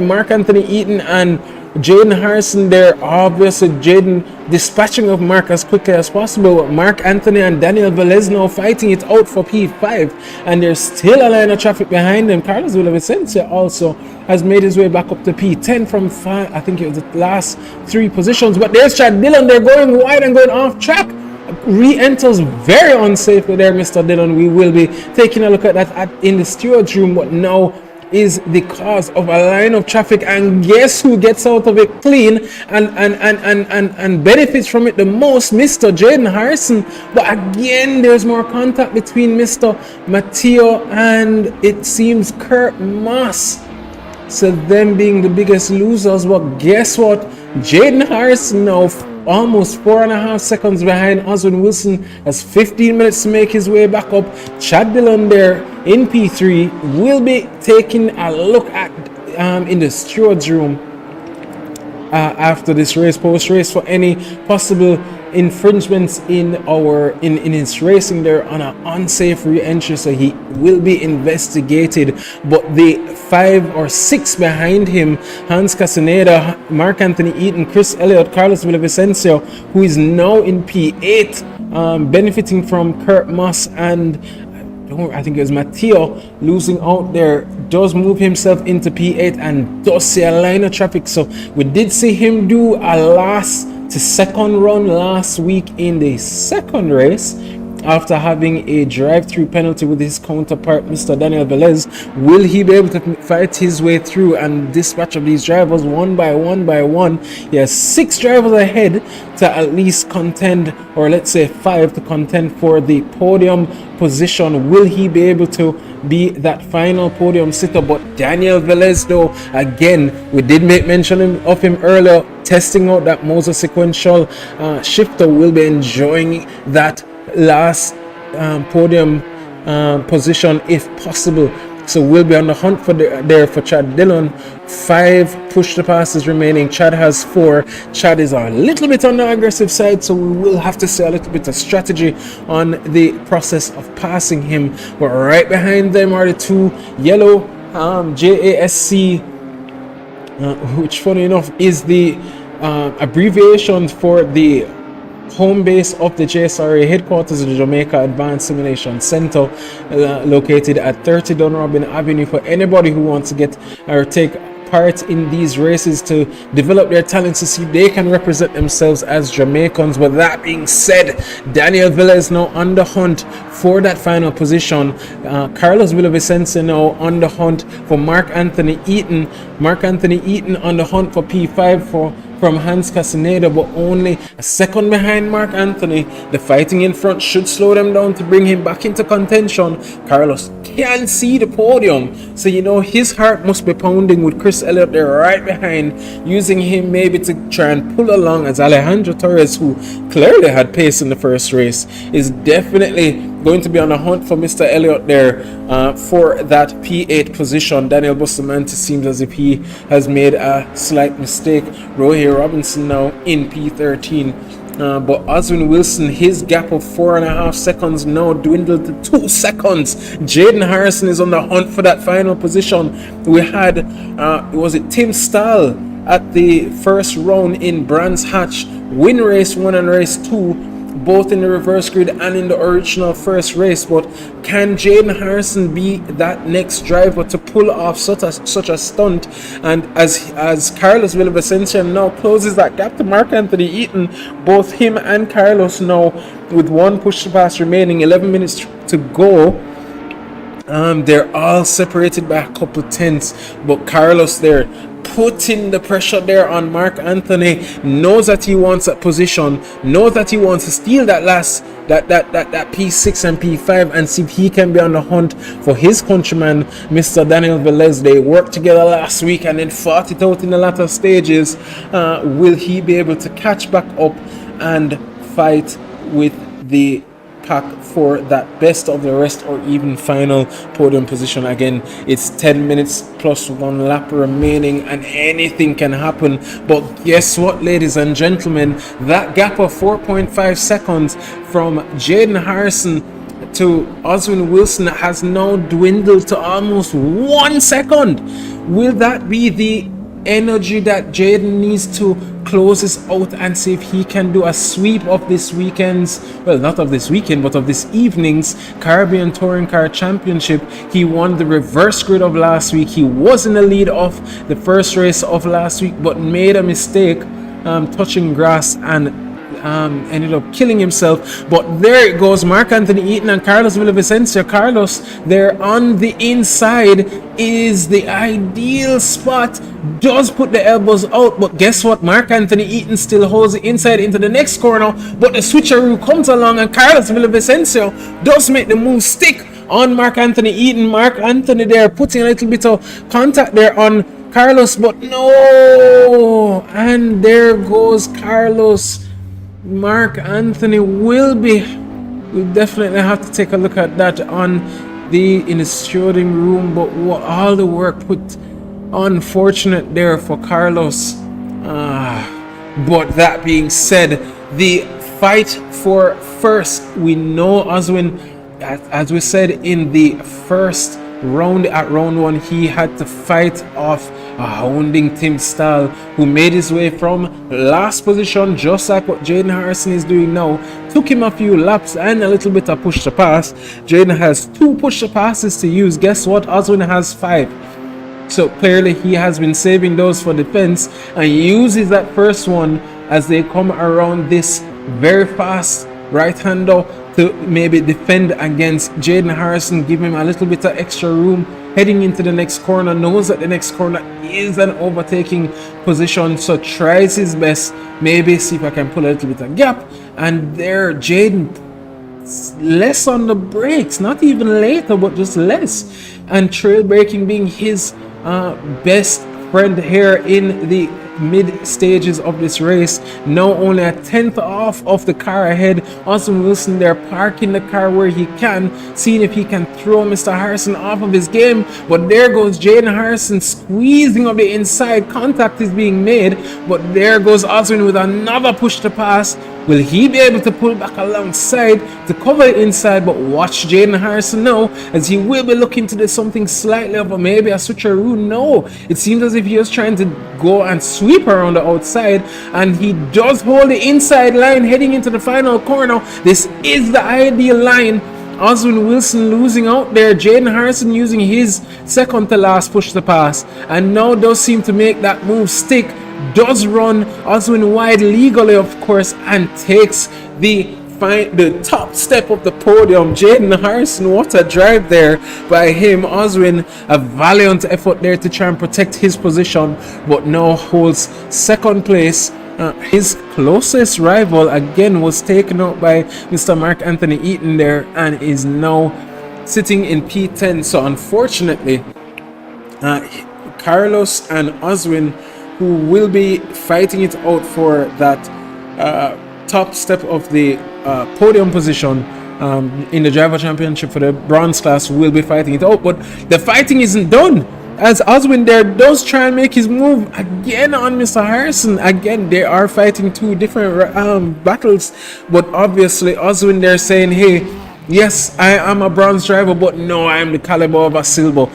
Mark Anthony Eaton and Jaden Harrison there, obviously Jaden dispatching of Mark as quickly as possible. Mark Anthony and Daniel Velez now fighting it out for P5, and there's still a line of traffic behind them. Carlos Villavicencio also has made his way back up to P10 from 5, I think it was the last 3 positions. But there's Chad Dillon, they're going wide and going off track. Re-enters very unsafely there, Mr. Dillon. We will be taking a look at that in the steward's room, but now is the cause of a line of traffic, and guess who gets out of it clean and benefits from it the most? Mr. Jaden Harrison. But again, there's more contact between Mr. Matteo and it seems Kurt Moss, so them being the biggest losers. But guess what, Jaden Harrison now almost 4.5 seconds behind Oswin Wilson, has 15 minutes to make his way back up. Chad Dillon there in P3 will be taking a look at in the steward's room after this race, post race, for any possible infringements in his racing there on an unsafe re-entry, so he will be investigated. But the 5 or 6 behind him, Hans Castaneda, Mark Anthony Eaton, Chris Elliott, Carlos Villavicencio, who is now in P8, benefiting from Kurt Moss, and I think it was Matteo losing out there, does move himself into P8 and does see a line of traffic. So we did see him do a last to second run last week in the second race after having a drive-through penalty with his counterpart, Mr. Daniel Velez. Will he be able to fight his way through and dispatch of these drivers one by one? He has 6 drivers ahead to at least contend, or let's say 5 to contend for the podium position. Will he be able to be that final podium sitter? But Daniel Velez, though, again, we did make mention of him earlier, testing out that Moser sequential shifter, will be enjoying that last podium position if possible. So we'll be on the hunt for there for Chad Dillon. 5 push to passes remaining. Chad has 4. Chad is a little bit on the aggressive side, so we will have to see a little bit of strategy on the process of passing him. But right behind them are the 2 yellow JASC, which funny enough is the abbreviation for the home base of the JSRA headquarters of the Jamaica Advanced Simulation Center, located at 30 Dunrobin Avenue, for anybody who wants to get or take part in these races to develop their talents to see if they can represent themselves as Jamaicans. With that being said, Daniel Villa is now on the hunt for that final position. Carlos Villavicencio now on the hunt for Mark Anthony Eaton. Mark Anthony Eaton on the hunt for P5 from Hans Castaneda, but only a second behind Mark Anthony. The fighting in front should slow them down to bring him back into contention. Carlos can see the podium, so you know his heart must be pounding with Chris Elliott there right behind, using him maybe to try and pull along, as Alejandro Torres, who clearly had pace in the first race, is definitely going to be on a hunt for Mr. Elliott there for that P8 position. Daniel Bustamante seems as if he has made a slight mistake. Rohey Robinson now in P13. But Oswin Wilson, his gap of 4.5 seconds now dwindled to 2 seconds. Jaden Harrison is on the hunt for that final position. We had, was it Tim Stahl at the first round in Brands Hatch win race 1 and race 2, both in the reverse grid and in the original first race. But can Jaden Harrison be that next driver to pull off such a stunt? And as Carlos Villavicencio now closes that gap to Mark Anthony Eaton, both him and Carlos now with 1 push to pass remaining, 11 minutes to go. They're all separated by a couple tenths, but Carlos there putting the pressure there on Mark Anthony, knows that he wants that position, knows that he wants to steal that last that P6 and P5 and see if he can be on the hunt for his countryman, Mr. Daniel Velez. They worked together last week and then fought it out in the latter stages. Will he be able to catch back up and fight with the pack for that best of the rest or even final podium position. Again, it's 10 minutes plus 1 lap remaining and anything can happen. But guess what, ladies and gentlemen, that gap of 4.5 seconds from Jaden Harrison to Oswin Wilson has now dwindled to almost 1 second. Will that be the energy that Jaden needs to close this out and see if he can do a sweep of this weekend's, well, not of this weekend, but of this evening's Caribbean Touring Car Championship? He won the reverse grid of last week. He was in the lead of the first race of last week, but made a mistake touching grass and ended up killing himself. But there it goes, Mark Anthony Eaton and Carlos Villavicencio. Carlos there on the inside is the ideal spot, does put the elbows out, but guess what, Mark Anthony Eaton still holds the inside into the next corner, but the switcheroo comes along and Carlos Villavicencio does make the move stick on Mark Anthony Eaton. Mark Anthony there putting a little bit of contact there on Carlos, but no, and there goes Carlos. Mark Anthony will definitely have to take a look at that in the steering room. But what all the work put, unfortunate there for Carlos. But that being said, the fight for first, we know Oswin, as we said in the first round, at round 1, he had to fight off a hounding Tim Stahl, who made his way from last position, just like what Jaden Harrison is doing now. Took him a few laps and a little bit of push to pass. Jaden has 2 push to passes to use. Guess what? Oswin has 5. So clearly he has been saving those for defense and uses that first one as they come around this very fast right-hander to maybe defend against Jaden Harrison, give him a little bit of extra room heading into the next corner. Knows that the next corner is an overtaking position, so tries his best, maybe see if I can pull a little bit of gap. And there Jaden less on the brakes, not even later, but just less, and trail braking being his best friend here in the mid stages of this race. Now only a 10th off of the car ahead. Austin Wilson there parking the car where he can, seeing if he can throw Mr. Harrison off of his game. But there goes Jaden Harrison squeezing up the inside. Contact is being made, but there goes Oswin with another push to pass. Will he be able to pull back alongside to cover the inside? But watch Jaden Harrison now, as he will be looking to do something slightly of maybe a switcheroo. No, it seems as if he was trying to go and sweep around the outside, and he does hold the inside line heading into the final corner. This is the ideal line. Oswin Wilson losing out there. Jaden Harrison using his second to last push to pass, and now does seem to make that move stick. Does run Oswin wide legally, of course, and takes the top step of the podium. Jaden Harrison, what a drive there by him. Oswin, a valiant effort there to try and protect his position, but now holds second place. His closest rival again was taken out by Mr. Mark Anthony Eaton there, and is now sitting in P10. So unfortunately, Carlos and Oswin, who will be fighting it out for that top step of the podium position in the driver championship for the bronze class, will be fighting it out. But the fighting isn't done, as Oswin there does try and make his move again on Mr. Harrison. Again, they are fighting 2 different battles, but obviously Oswin there saying, hey, yes, I am a bronze driver, but no, I am the caliber of a silver.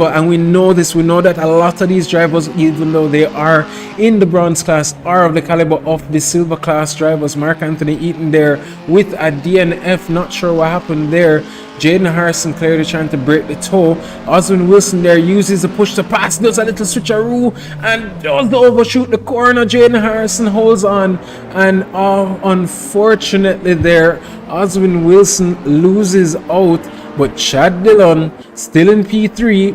And we know this. We know that a lot of these drivers, even though they are in the bronze class, are of the caliber of the silver class drivers. Mark Anthony Eaton there with a DNF. Not sure what happened there. Jaden Harrison clearly trying to break the toe. Oswin Wilson there uses a push to pass, does a little switcheroo, and does the overshoot the corner. Jaden Harrison holds on, and unfortunately there, Oswin Wilson loses out. But Chad Dillon still in P3.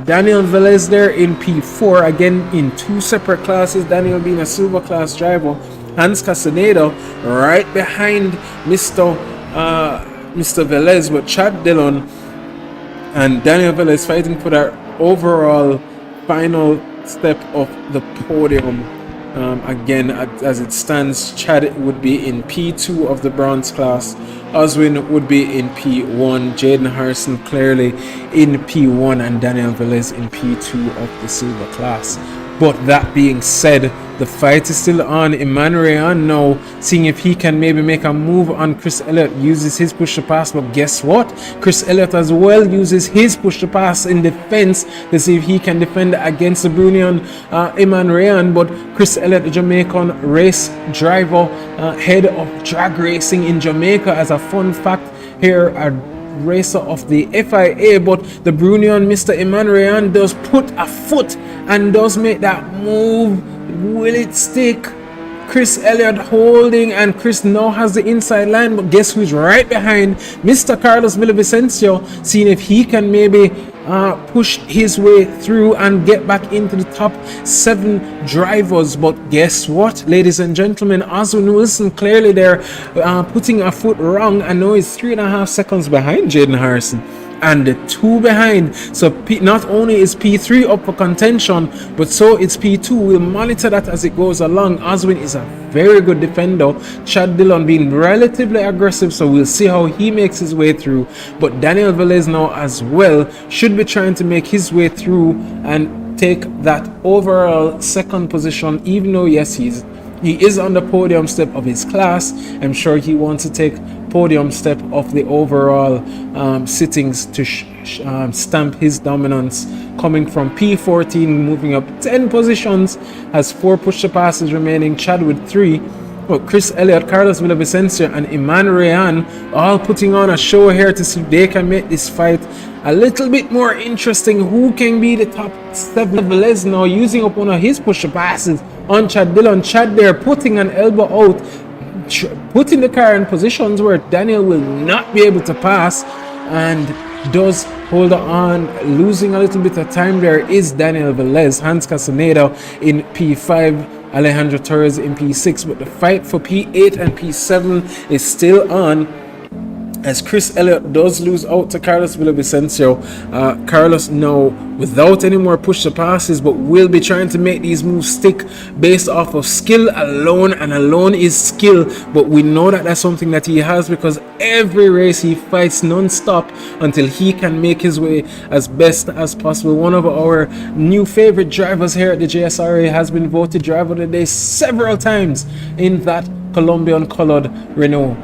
Daniel Velez there in P4, again in 2 separate classes. Daniel being a silver class driver. Hans Castaneda right behind Mr. Velez, but Chad Dillon and Daniel Velez fighting for that overall final step of the podium. Again, as it stands, Chad would be in P2 of the bronze class, Oswin would be in P1, Jaden Harrison clearly in P1, and Daniel Velez in P2 of the silver class. But that being said, the fight is still on. Emmanuel now seeing if he can maybe make a move on Chris Elliott, uses his push to pass, but guess what? Chris Elliott as well uses his push to pass in defense to see if he can defend against the Bruneian Emmanuel. But Chris Elliott, the Jamaican race driver, head of drag racing in Jamaica, as a fun fact here, racer of the FIA, but the Bruneian Mr. Emmanuel does put a foot and does make that move. Will it stick? Chris Elliott holding, and Chris now has the inside line, but guess who's right behind? Mr. Carlos Villavicencio, seeing if he can maybe push his way through and get back into the top 7 drivers. But guess what, ladies and gentlemen, Oswin Wilson clearly there putting a foot wrong, and now he's 3.5 seconds behind Jaden Harrison and 2 behind. So not only is P3 up for contention, but so it's P2. We'll monitor that as it goes along. Oswin is a very good defender. Chad Dillon being relatively aggressive, so we'll see how he makes his way through. But Daniel Velez now as well should be trying to make his way through and take that overall second position, even though yes, he is on the podium step of his class. I'm sure he wants to take podium step of the overall sittings to stamp his dominance, coming from P14 moving up 10 positions, has 4 push to passes remaining, Chad with 3. But Chris Elliott, Carlos Villavicencio and Emmanuel all putting on a show here to see if they can make this fight a little bit more interesting. Who can be the top 7? Velez now using up one of his push passes on Chad Dillon. Chad there putting an elbow out, putting the car in positions where Daniel will not be able to pass, and does hold on, losing a little bit of time there is Daniel Velez. Hans Castaneda in P5, Alejandro Torres in P6, but the fight for P8 and P7 is still on, as Chris Elliott does lose out to Carlos Villavicencio. Carlos now without any more push to passes, but will be trying to make these moves stick based off of skill alone, and alone is skill, but we know that that's something that he has, because every race he fights non-stop until he can make his way as best as possible. One of our new favorite drivers here at the JSRA has been voted driver of the day several times in that Colombian colored Renault.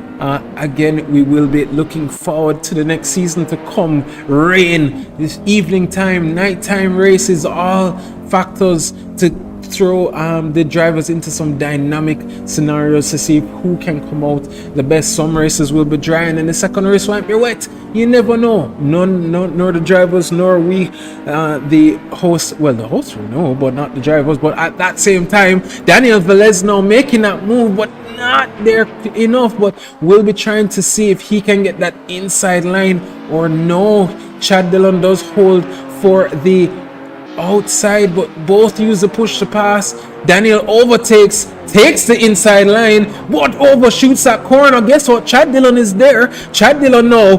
Again, we will be looking forward to the next season to come. Rain, this evening time, nighttime races, all factors to throw the drivers into some dynamic scenarios to see who can come out the best. Some races will be dry and then the second race might be wet. You never know. Nor the drivers nor we, the host. Well, the hosts will know, but not the drivers. But at that same time, Daniel Velez now making that move, but not there enough. But we'll be trying to see if he can get that inside line or no. Chad Dillon does hold for the outside, but both use the push to pass. Daniel overtakes, takes the inside line, but overshoots that corner. Guess what? Chad Dillon is there. Chad Dillon now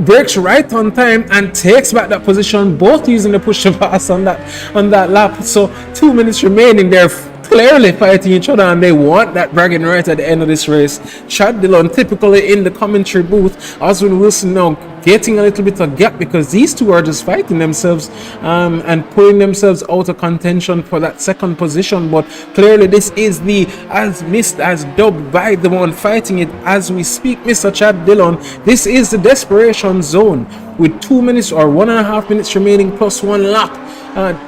breaks right on time and takes back that position, both using the push to pass on that lap. So 2 minutes remaining, they're clearly fighting each other and they want that bragging right at the end of this race. Chad Dillon typically in the commentary booth, Oswin Wilson now getting a little bit of gap, because these two are just fighting themselves and pulling themselves out of contention for that second position. But clearly this is the as dubbed by the one fighting it as we speak, Mr. Chad Dillon. This is the desperation zone with 2 minutes or 1.5 minutes remaining plus 1 lap,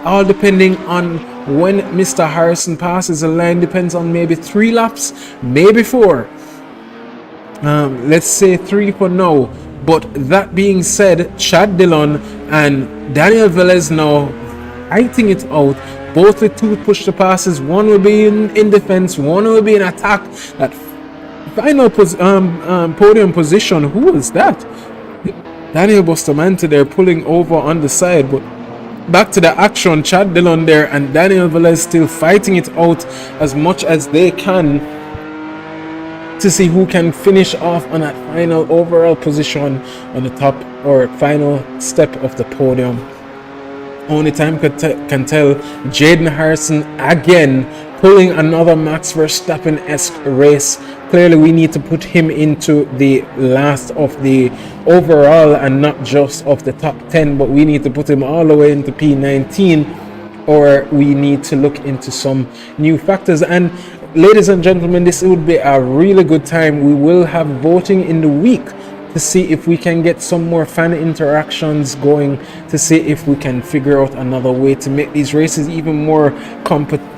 all depending on when Mr. Harrison passes the line. Depends on maybe 3 laps, maybe 4. Let's say 3 for now. But that being said, Chad Dillon and Daniel Velez now fighting it out. Both with 2 push to passes. One will be in defense, one will be in attack. That final podium position, who was that? Daniel Bustamante there pulling over on the side. But back to the action, Chad Dillon there and Daniel Velez still fighting it out as much as they can to see who can finish off on that final overall position on the top or final step of the podium. Only time can tell. Jaden Harrison again pulling another Max Verstappen-esque race. Clearly, we need to put him into the last of the overall and not just of the top 10, but we need to put him all the way into P19, or we need to look into some new factors. And ladies and gentlemen, this would be a really good time. We will have voting in the week to see if we can get some more fan interactions going, to see if we can figure out another way to make these races even more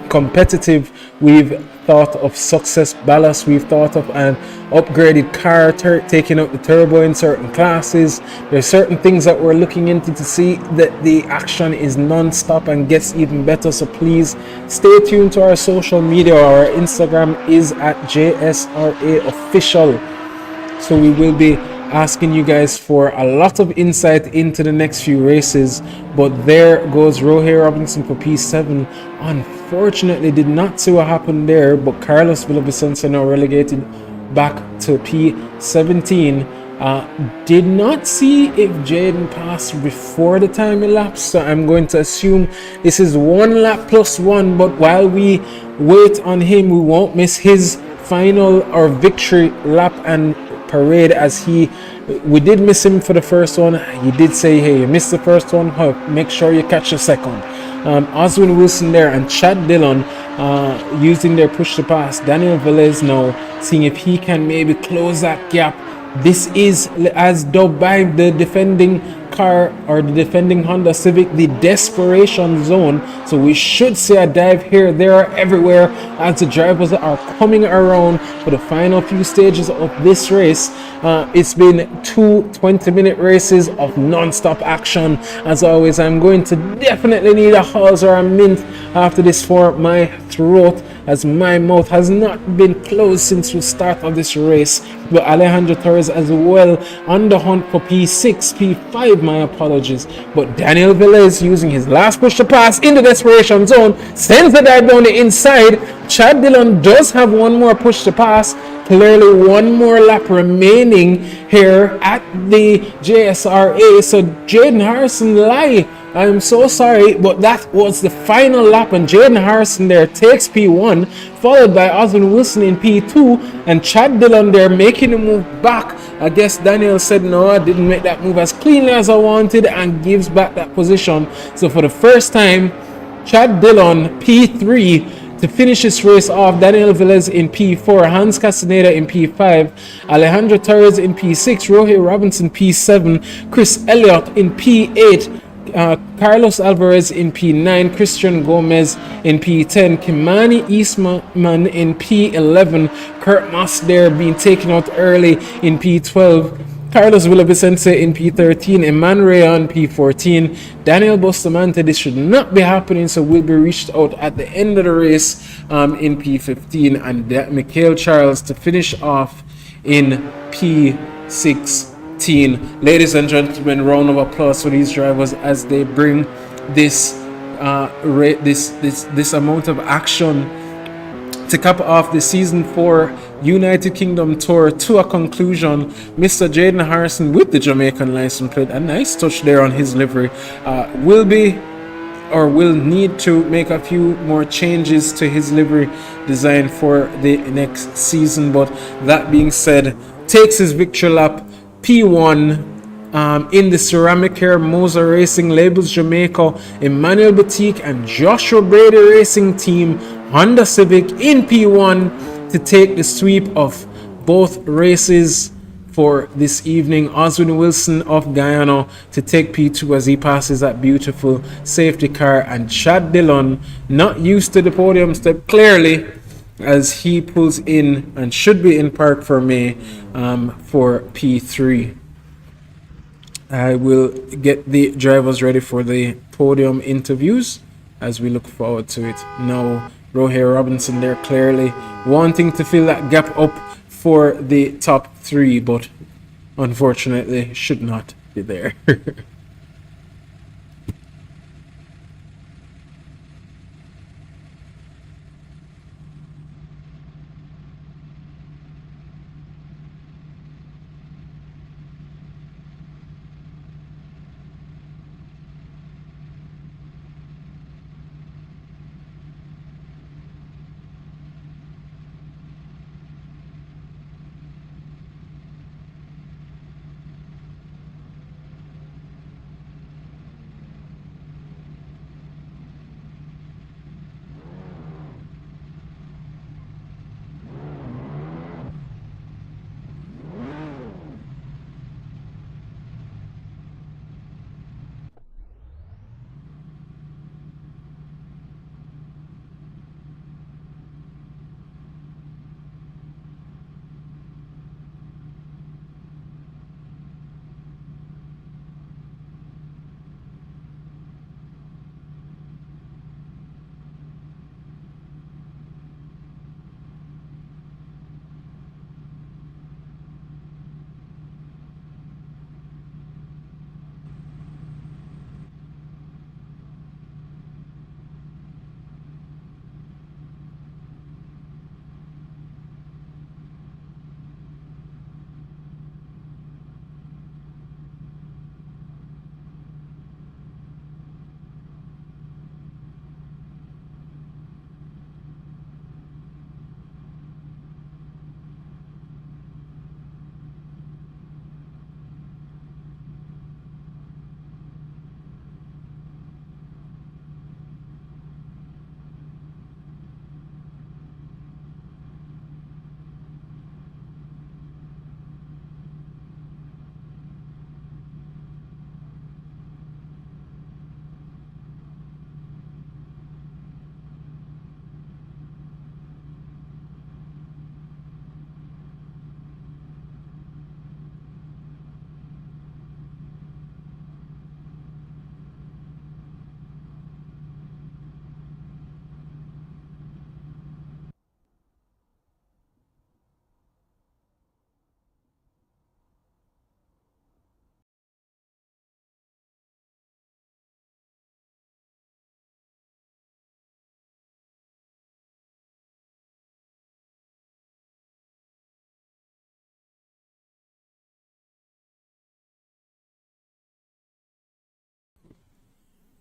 competitive. We've thought of success ballast, we've thought of an upgraded car, taking out the turbo in certain classes. There's certain things that we're looking into to see that the action is non-stop and gets even better. So please stay tuned to our social media. Our Instagram is at JSRA official. So we will be asking you guys for a lot of insight into the next few races. But there goes Rohey Robinson for P7. Unfortunately, did not see what happened there, but Carlos Villavicencio now relegated back to P17. Did not see if Jaden passed before the time elapsed, so I'm going to assume this is 1 lap plus 1, but while we wait on him, we won't miss his final or victory lap and parade, as we did miss him for the first one. He did say, hey, you missed the first one, make sure you catch the second. Oswin Wilson there and Chad Dillon using their push to pass. Daniel Velez now seeing if he can maybe close that gap. This is, as dubbed by the defending car or the defending Honda Civic, the desperation zone. So we should see a dive here, there, everywhere as the drivers are coming around for the final few stages of this race. It's been 2 20-minute races of non-stop action. As always, I'm going to definitely need a Halls or a mint after this for my throat, as my mouth has not been closed since the start of this race. But Alejandro Torres as well on the hunt for P6, P5, my apologies. But Daniel Velez using his last push to pass in the desperation zone, sends the dive down the inside. Chad Dillon does have one more push to pass. Clearly one more lap remaining here at the JSRA. So Jaden Harrison lied. I'm so sorry, but that was the final lap, and Jaden Harrison there takes P1, followed by Oswin Wilson in P2, and Chad Dillon there making the move back. I guess Daniel said, no, I didn't make that move as cleanly as I wanted, and gives back that position. So for the first time, Chad Dillon P3 to finish this race off. Daniel Velez in P4, Hans Castaneda in P5, Alejandro Torres in P6, Rohey Robinson P7, Chris Elliott in P8, Carlos Alvarez in P9, Christian Gomez in P10, Kimani Eastman in P11, Kurt Moss there being taken out early in P12, Carlos Villavicencio in P13, Emmanuel in P14, Daniel Bustamante. This should not be happening, so will be reached out at the end of the race in P15, and Mikhail Charles to finish off in P16. Ladies and gentlemen, round of applause for these drivers as they bring this this amount of action to cap off the season 4 United Kingdom Tour to a conclusion. Mr. Jaden Harrison with the Jamaican license plate, a nice touch there on his livery, will need to make a few more changes to his livery design for the next season. But that being said, takes his victory lap P1 in the Ceramic Hair Moser Racing Labels Jamaica, Emmanuel Boutique and Joshua Brady Racing Team Honda Civic in P1 to take the sweep of both races for this evening. Oswin Wilson of Guyana to take P2 as he passes that beautiful safety car, and Chad Dillon, not used to the podium step clearly, as he pulls in and should be in park for me for P3. I will get the drivers ready for the podium interviews as we look forward to it. Now, Rohey Robinson there clearly wanting to fill that gap up for the top 3, but unfortunately should not be there.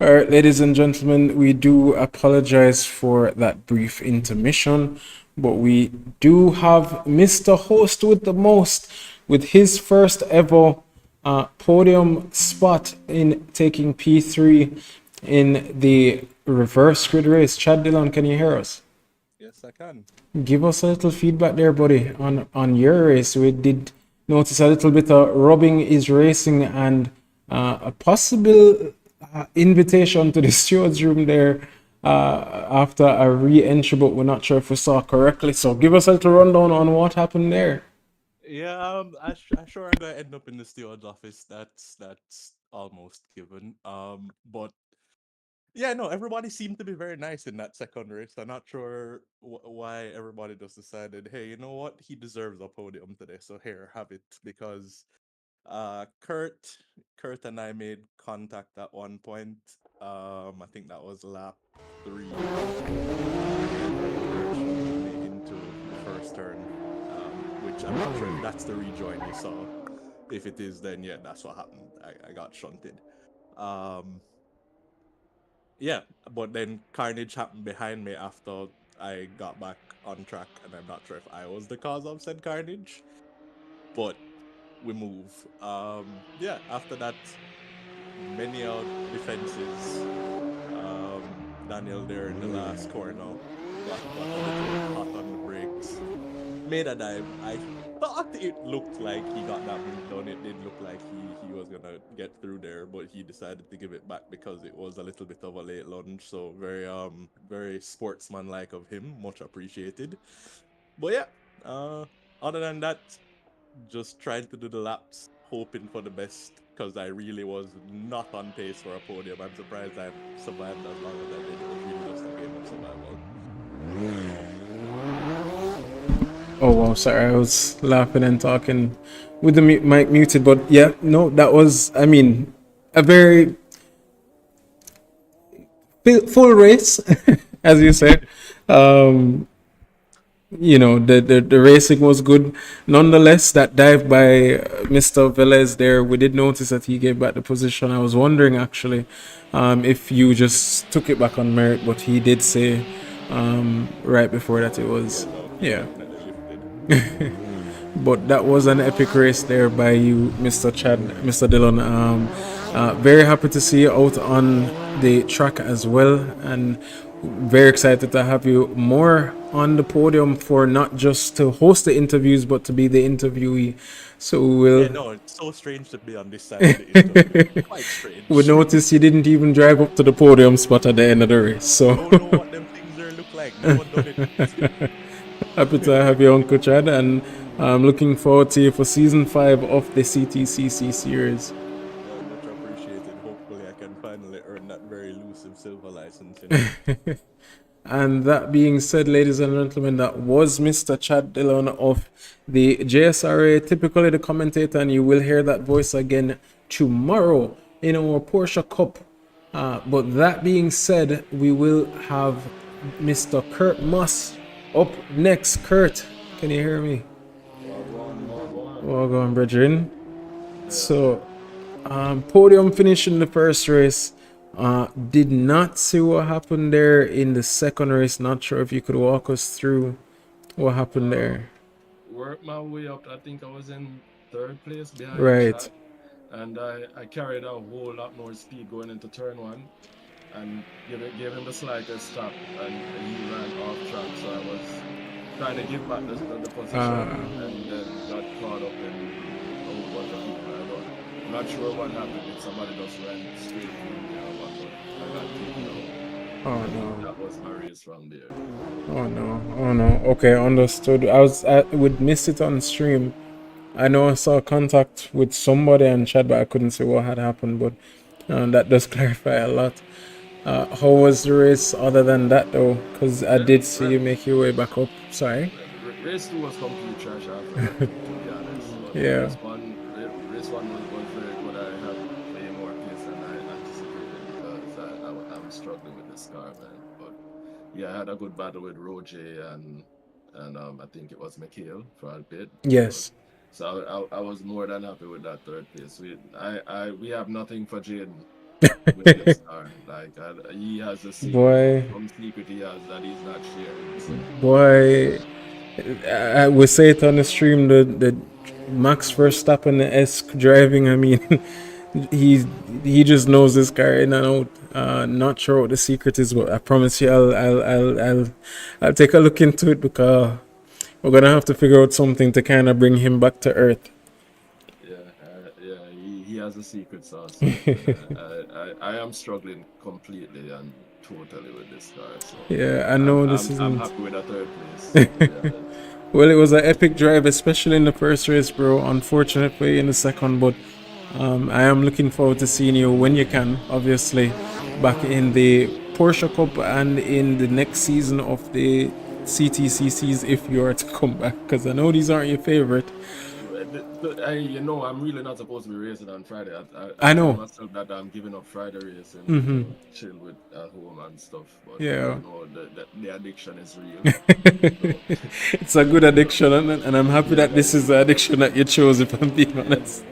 All right, ladies and gentlemen, we do apologize for that brief intermission, but we do have Mr. Host with the most, with his first ever podium spot in taking P3 in the reverse grid race. Chad Dillon, can you hear us? Yes, I can. Give us a little feedback there, buddy, on your race. We did notice a little bit of rubbing is racing and a possible invitation to the stewards room there after a re-entry, but we're not sure if we saw correctly. So give us a little rundown on what happened there. Yeah, I sure I'm gonna end up in the steward's office. That's almost given. But yeah, no, everybody seemed to be very nice in that second race. I'm not sure why everybody just decided, hey, you know what, he deserves a podium today, so here, have it. Because Kurt, Kurt and I made contact at one point. I think that was lap 3, when Kurt shoved me into the first turn. Which I'm not sure if that's the rejoin you saw. If it is, then yeah, that's what happened. I got shunted. Um, yeah, but then carnage happened behind me after I got back on track, and I'm not sure if I was the cause of said carnage, but we move. Yeah, after that, many out defenses. Daniel there in the last corner got a little hot on the brakes, made a dive. I thought it looked like he got that move done. It did look like he was gonna get through there, but he decided to give it back because it was a little bit of a late lunge. So very sportsmanlike of him. Much appreciated. But yeah, other than that, just trying to do the laps, hoping for the best because I really was not on pace for a podium. I'm surprised I survived as long as I did. It was really just a game of survival. Oh wow, sorry, I was laughing and talking with the mic muted, but yeah, no, that was, I mean, a very full race, as you said. Um, you know, the racing was good. Nonetheless, that dive by Mr. Velez there, we did notice that he gave back the position. I was wondering actually if you just took it back on merit, but he did say right before that it Yeah, was, no, he yeah. definitely lifted. But that was an epic race there by you, Mr. Chad, Mr. Dillon. Very happy to see you out on the track as well, and very excited to have you more on the podium for not just to host the interviews, but to be the interviewee. So we Yeah, will. no, it's so strange to be on this side of the interview. Quite We strange. noticed you didn't even drive up to the podium spot at the end of the race. So Don't know what them things there look like. Never done it. happy to have you, Uncle Chad, and I'm looking forward to you for season 5 of the CTCC series. Much appreciated. Hopefully, I can finally earn that very elusive silver license. And that being said, ladies and gentlemen, that was Mr. Chad Dillon of the JSRA, typically the commentator, and you will hear that voice again tomorrow in our Porsche Cup. But that being said, we will have Mr. Kurt Moss up next. Kurt, can you hear me? Well gone, brethren. So, podium finish in the first race. Did not see what happened there in the second race. Not sure if you could walk us through what happened there. Worked my way up. I think I was in third place behind Right. Chad, and I carried a whole lot more speed going into turn one, and gave him the slightest stop, and he ran off track. So I was trying to give back the position, and then got caught up in a whole bunch of people. I'm not sure what happened. If somebody just ran straight through me or what, but I got taken out. Oh no. That was my race from there. Oh no. Oh no. Okay, understood. I would miss it on stream. I know I saw contact with somebody and chat, but I couldn't see what had happened. But that does clarify a lot. How was the race other than that though? Because I did see you make your way back up. Sorry. Race 2 was complete trash after that, to be honest. But Yeah. race one was very good. I had way more pace than I anticipated because I'm struggling with this car, man. But yeah, I had a good battle with Roger and I think it was Mikhail for a bit. Yes. So I was more than happy with that third place. We have nothing for Jaden. with this car. Like he has a secret, Boy, some secret he has that he's not sharing. So boy, we say it on the stream. The Max Verstappen esque driving. I mean, he he just knows this car in and out. Not sure what the secret is, but I promise you, I'll take a look into it because we're gonna have to figure out something to kind of bring him back to earth. he has a secret sauce. I am struggling completely and totally with this car. So Yeah, I know this I'm isn't. happy with a third place. Yeah. Well, it was an epic drive, especially in the first race, bro. Unfortunately, in the second, but I am looking forward to seeing you when you can, obviously, back in the Porsche Cup and in the next season of the CTCCs if you are to come back, because I know these aren't your favorite. I'm really not supposed to be racing on Friday. I I tell know. myself that I'm giving up Friday racing Mm-hmm. to chill with at home and stuff. But Yeah. the addiction is real. So, It's a good addiction, and I'm happy that this is the addiction that you chose, if I'm being yeah, honest.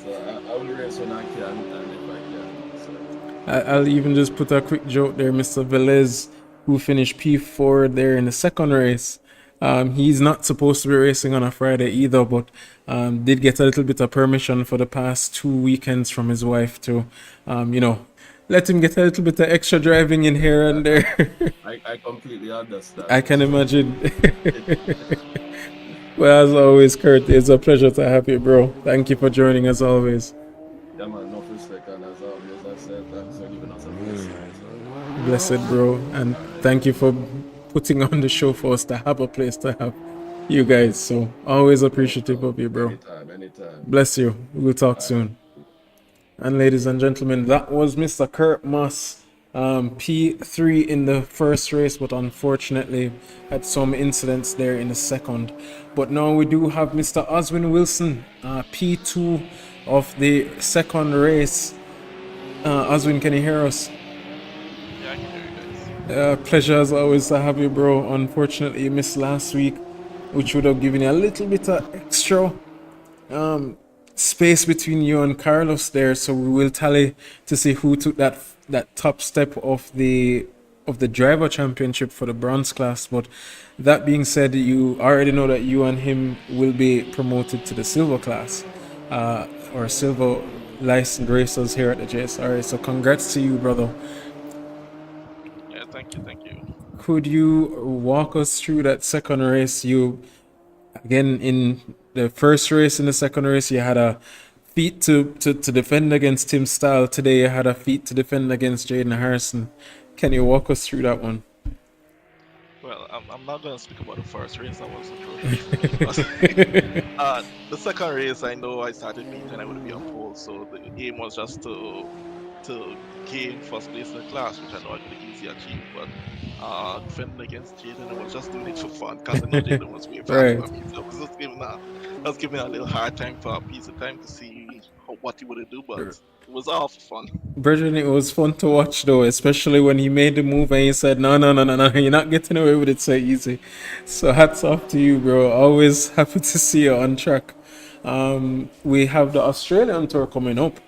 so I will race when I can and if I can. So I'll even just put a quick joke there, Mr. Velez, who finished P4 there in the second race. He's not supposed to be racing on a Friday either, but did get a little bit of permission for the past 2 weekends from his wife to, let him get a little bit of extra driving in here and there. I completely understand. I can So, imagine. Well, as always, Kurt, it's a pleasure to have you, bro. Thank you for joining as always. yeah, man, enough respect, and as always, I said thanks for giving us a blessing. So, Blessed, bro. And thank you for putting on the show for us to have a place to have you guys. So always appreciative of you, bro. anytime. Bless you. We'll talk soon. And ladies and gentlemen, that was Mr. Kurt Moss, P3 in the first race, but unfortunately had some incidents there in the second. But now we do have Mr. Oswin Wilson, P2 of the second race. Oswin, can you hear us? Yeah, I can hear you guys. Pleasure as always to have you, bro. Unfortunately, you missed last week, which would have given you a little bit of extra space between you and Carlos there. So we will tally to see who took that top step of the driver championship for the bronze class. But that being said, you already know that you and him will be promoted to the silver class, or silver licensed racers here at the JSRA. So congrats to you, brother. Yeah, thank you, thank you. Could you walk us through that second race? You, again, in the first race and the second race, you had a feat to defend against Tim Style. Today, you had a feat to defend against Jaden Harrison. Can you walk us through that one? Well, I'm not going to speak about the first race. I was atrocious. The second race, I know I started beat and I would be on pole, so the aim was just to gain first place in the class, which I know I could easily achieve. But defending against Jaden, I was just doing it for fun because I know Jaden was way faster Right. than me. So I was just giving a little hard time for a piece of time to see what he would do, but it was all for fun. Brethren, it was fun to watch though, especially when he made the move and he said, no, you're not getting away with it so easy. So hats off to you, bro. Always happy to see you on track. We have the Australian tour coming up.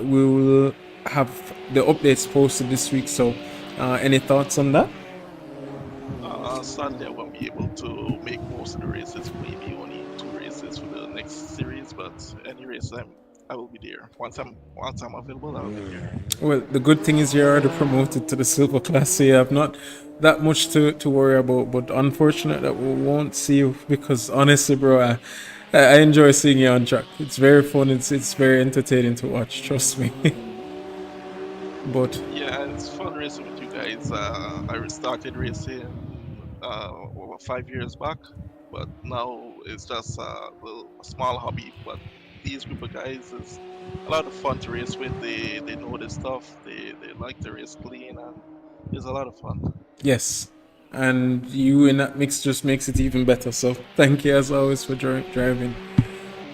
We will have the updates posted this week. So any thoughts on that? Sadly, I won't be able to make most of the races, maybe only 2 races for the next series, but any race I will be there. Once I'm available, I will be there. Well, the good thing is you're already promoted to the silver class, so you have not that much to worry about. But unfortunate that we won't see you because honestly, bro, I enjoy seeing you on track. It's very fun. It's very entertaining to watch. Trust me. But yeah, it's fun racing with you guys. I started racing 5 years back, but now it's just a small hobby. But these group of guys is a lot of fun to race with. They know their stuff. They like to race clean, and it's a lot of fun. yes, and you in that mix just makes it even better. So thank you as always for driving,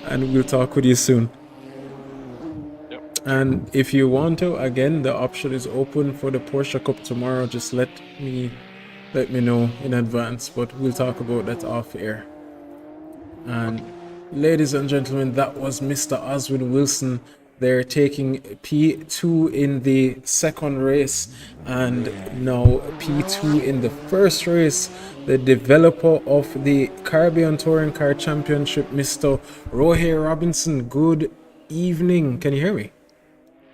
and we'll talk with you soon. Yep. And if you want to, again, the option is open for the Porsche Cup tomorrow. Just let me know in advance, but we'll talk about that off air. And ladies and gentlemen, that was Mr. Oswin Wilson, They're taking P2 in the second race and now P2 in the first race. The developer of the Caribbean Touring Car Championship, Mr. Rohey Robinson. Good evening. Can you hear me?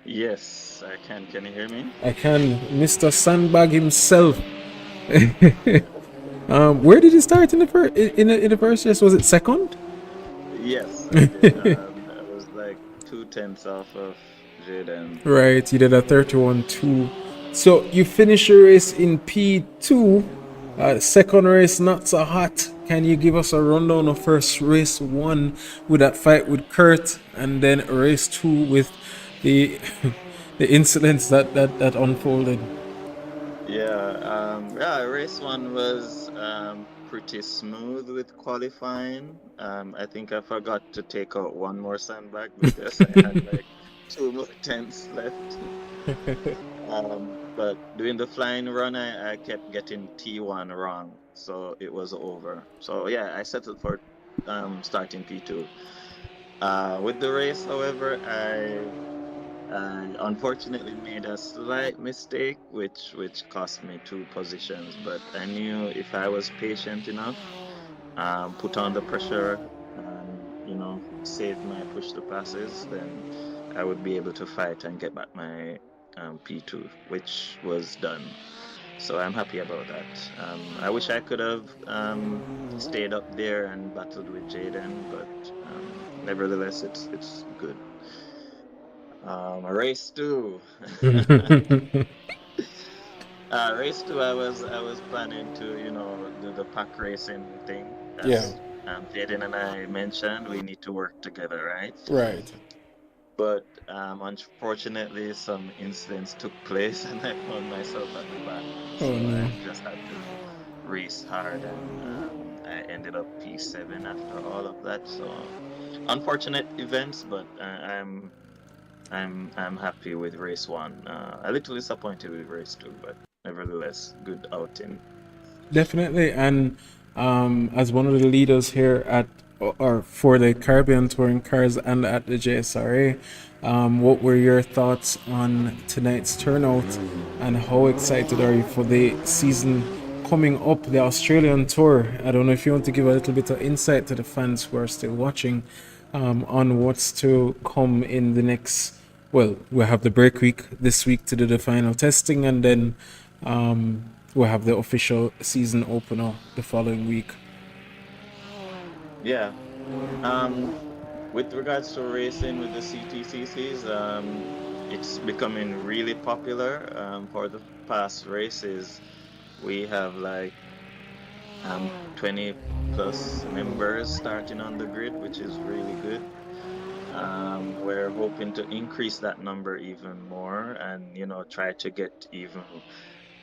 Yes, I can. Can you hear me? I can. Mr. Sandbag himself. Where did he start in the first in the first race? Was it second? Yes, I did. I was like 2/10 off of Jaden. Right, you did a 31-2. So you finish your race in P2. Second race not so hot. Can you give us a rundown of first race 1 with that fight with Kurt, and then race 2 with the the incidents that unfolded? Yeah, race 1 was pretty smooth with qualifying. I think I forgot to take out one more sandbag because I had like 2 more tenths left. But doing the flying run, I kept getting T1 wrong, so it was over. So yeah, I settled for starting P2. With the race, however, I unfortunately made a slight mistake, which cost me 2 positions. But I knew if I was patient enough, put on the pressure, and save my push to passes, then I would be able to fight and get back my P2, which was done. So I'm happy about that. I wish I could have stayed up there and battled with Jaden, but nevertheless, it's good. Race 2. Race 2, I was planning to do the pack racing thing, Yeah, as Jaden and I mentioned. We need to work together, right? right. But unfortunately, some incidents took place, and I found myself at the back. Oh So no. I just had to race hard, and I ended up P7 after all of that. So unfortunate events, but I'm happy with race 1. A little disappointed with race 2, but nevertheless, good outing. Definitely, and as one of the leaders here at or for the Caribbean Touring Cars and at the JSRA, what were your thoughts on tonight's turnout, and how excited are you for the season coming up, the Australian Tour? I don't know if you want to give a little bit of insight to the fans who are still watching on what's to come in the next. Well, we'll have the break week this week to do the final testing, and then we'll have the official season opener the following week. Yeah. With regards to racing with the CTCCs, it's becoming really popular. For the past races, we have like 20 plus members starting on the grid, which is really good. We're hoping to increase that number even more, and try to get even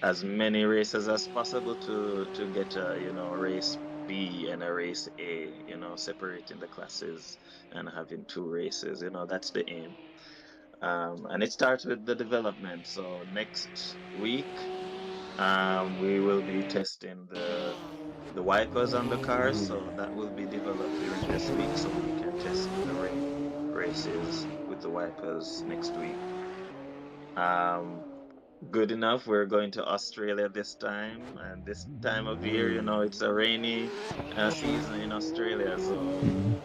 as many races as possible to get a race B and a race A, separating the classes and having 2 races. That's the aim. And it starts with the development. So next week, we will be testing the wipers on the cars. So that will be developed during this week, so we can test the rain races with the wipers next week. Good enough. We're going to Australia this time, and this time of year, it's a rainy season in Australia, so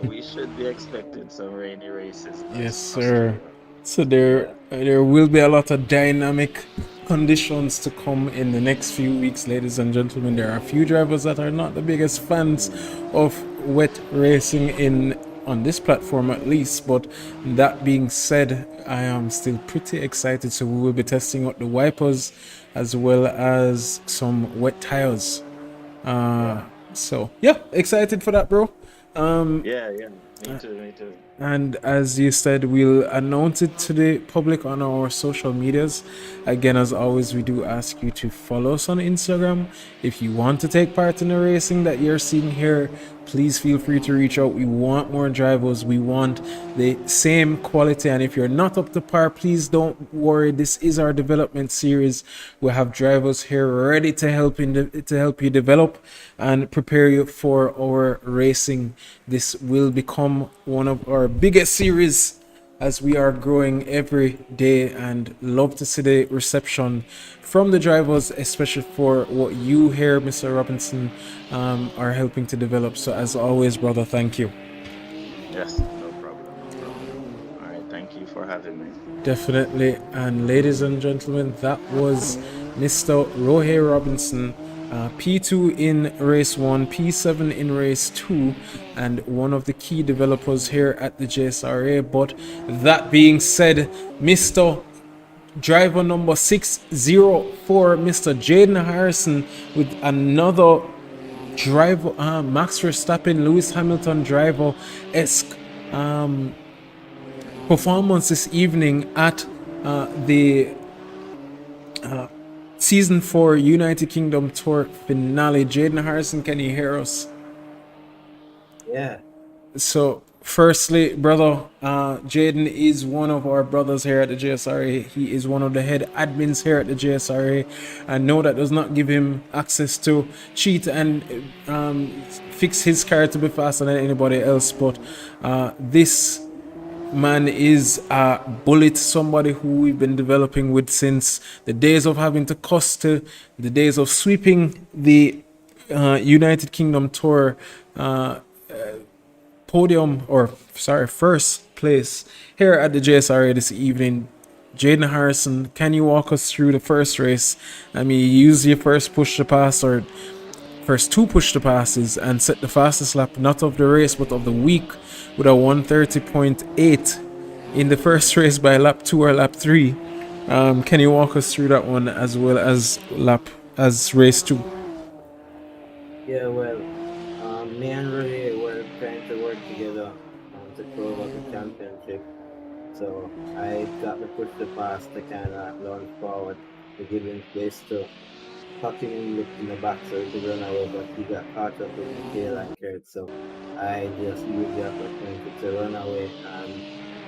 we should be expecting some rainy races in Yes, sir. Australia. So Yeah. there will be a lot of dynamic conditions to come in the next few weeks, ladies and gentlemen. There are a few drivers that are not the biggest fans of wet racing in on this platform at least, but that being said, I am still pretty excited. So we will be testing out the wipers as well as some wet tires. Yeah. So yeah, excited for that, bro. Yeah. Me too. Me too. And as you said, we'll announce it to the public on our social medias. Again, as always, we do ask you to follow us on Instagram. If you want to take part in the racing that you're seeing here, please feel free to reach out. We want more drivers. We want the same quality. And if you're not up to par, please don't worry. This is our development series. We have drivers here ready to help you develop and prepare you for our racing. This will become one of our biggest series as we are growing every day, and love to see the reception from the drivers, especially for what you here, Mr. Robinson, are helping to develop. So as always, brother, thank you. Yes, no problem, no problem. All right, thank you for having me. Definitely. And ladies and gentlemen, that was Mr. Rohey Robinson, P2 in race 1, P7 in race 2, and one of the key developers here at the JSRA. But that being said, Mr. Driver number 604, Mr. Jaden Harrison, with another driver, Max Verstappen, Lewis Hamilton driver esque performance this evening at the Season 4 United Kingdom Tour finale. Jaden Harrison, can you hear us? Yeah. So, firstly, brother, Jaden is one of our brothers here at the JSRA. He is one of the head admins here at the JSRA. And no, that does not give him access to cheat and fix his car to be faster than anybody else. But this man is a bullet, somebody who we've been developing with since the days of having to Costa, the days of sweeping the United Kingdom Tour first place here at the JSRA this evening. Jaden Harrison, can you walk us through the first race? I mean, you use your first push to pass or first two push to passes and set the fastest lap, not of the race but of the week, with a 1:30.8 in the first race by lap 2 or lap 3. Can you walk us through that one as well as race 2? Yeah, well, me and Rory were trying to work together to close out the championship. So I got the push to pass to kind of launch forward to give him space to tuck him in the back so he could run away, but he got caught up in the tail and Kurt. So I just used the opportunity to run away, and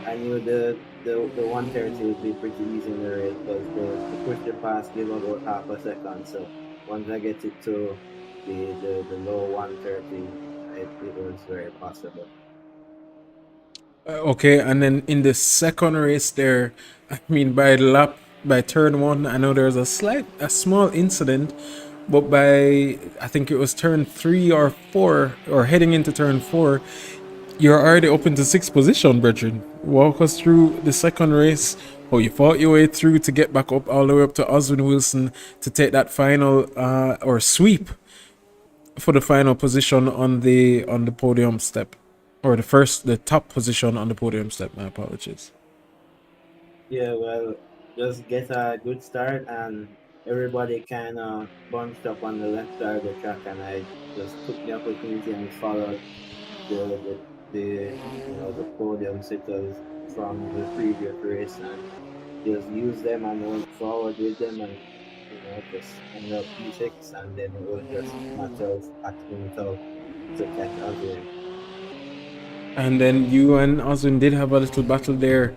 I knew the 130 would be pretty easy in the race because the push to pass gave about half a second. So once I get it to the low 130, it was very possible. Okay, and then in the second race there, I mean by turn 1, I know there's a small incident, but by I think it was turn 3 or 4 or heading into turn 4, you're already up into 6th position, brethren. Walk us through the second race, how you fought your way through to get back up all the way up to Oswin Wilson to take that final or sweep for the final position on the podium step, or the top position on the podium step. My apologies. Yeah, well, just get a good start, and everybody kind of bunched up on the left side of the track, and I just took the opportunity and followed the the podium sitters from the previous race, and just use them and went forward with them, and just ended up P6, and then it was just a matter of acting it out to catch Oswin. And then you and Oswin did have a little battle there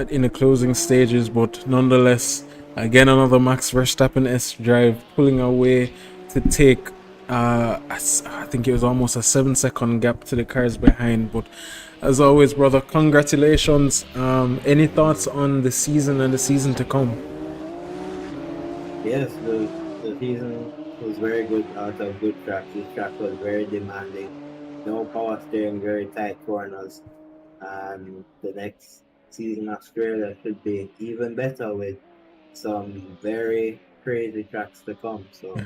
in the closing stages, but nonetheless, again, another Max Verstappen S drive pulling away to take, I think it was almost a 7-second gap to the cars behind. But as always, brother, congratulations. Any thoughts on the season and the season to come? Yes, the season was very good out of good track. This track was very demanding. No power steering, very tight corners. And the next season Australia should be even better with some very crazy tracks to come. So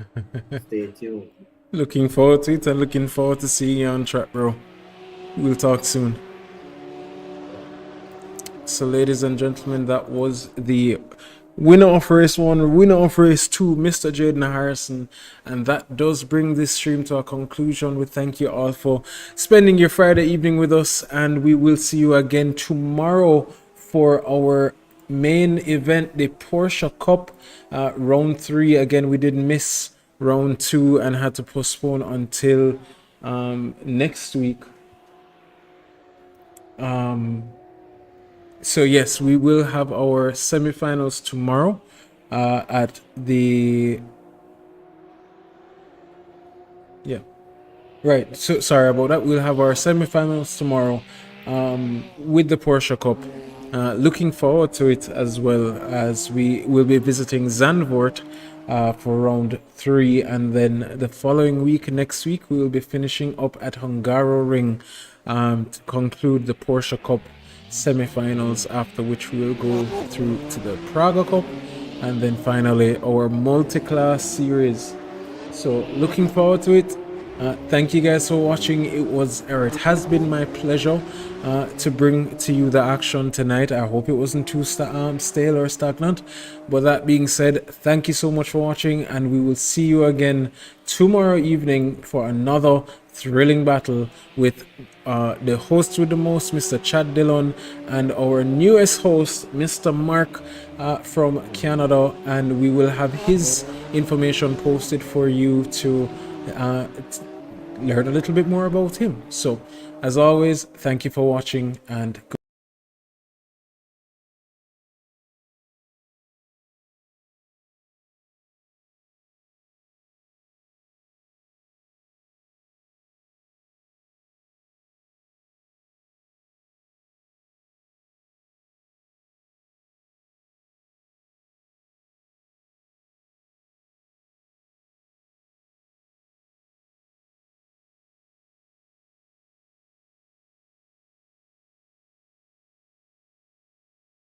stay tuned. Looking forward to it and looking forward to seeing you on track, bro. We'll talk soon. So, ladies and gentlemen, that was the winner of race 1, winner of race 2, Mr. Jaden Harrison. And that does bring this stream to a conclusion. We thank you all for spending your Friday evening with us, and we will see you again tomorrow for our main event, the Porsche Cup round 3. Again, we did miss round 2 and had to postpone until next week. So yes, we will have our semifinals tomorrow at the right. So sorry about that. We'll have our semifinals tomorrow with the Porsche Cup. Looking forward to it, as well as we will be visiting Zandvoort for round 3, and then the following week, next week, we will be finishing up at Hungaroring to conclude the Porsche Cup semi-finals, after which we will go through to the Praga Cup, and then finally our multi-class series. So looking forward to it. Thank you guys for watching. It has been my pleasure to bring to you the action tonight. I hope it wasn't too stale or stagnant. But that being said, thank you so much for watching, and we will see you again tomorrow evening for another thrilling battle with the host with the most, Mr. Chad Dillon, and our newest host, Mr. Mark from Canada, and we will have his information posted for you to learn a little bit more about him. So as always, thank you for watching, and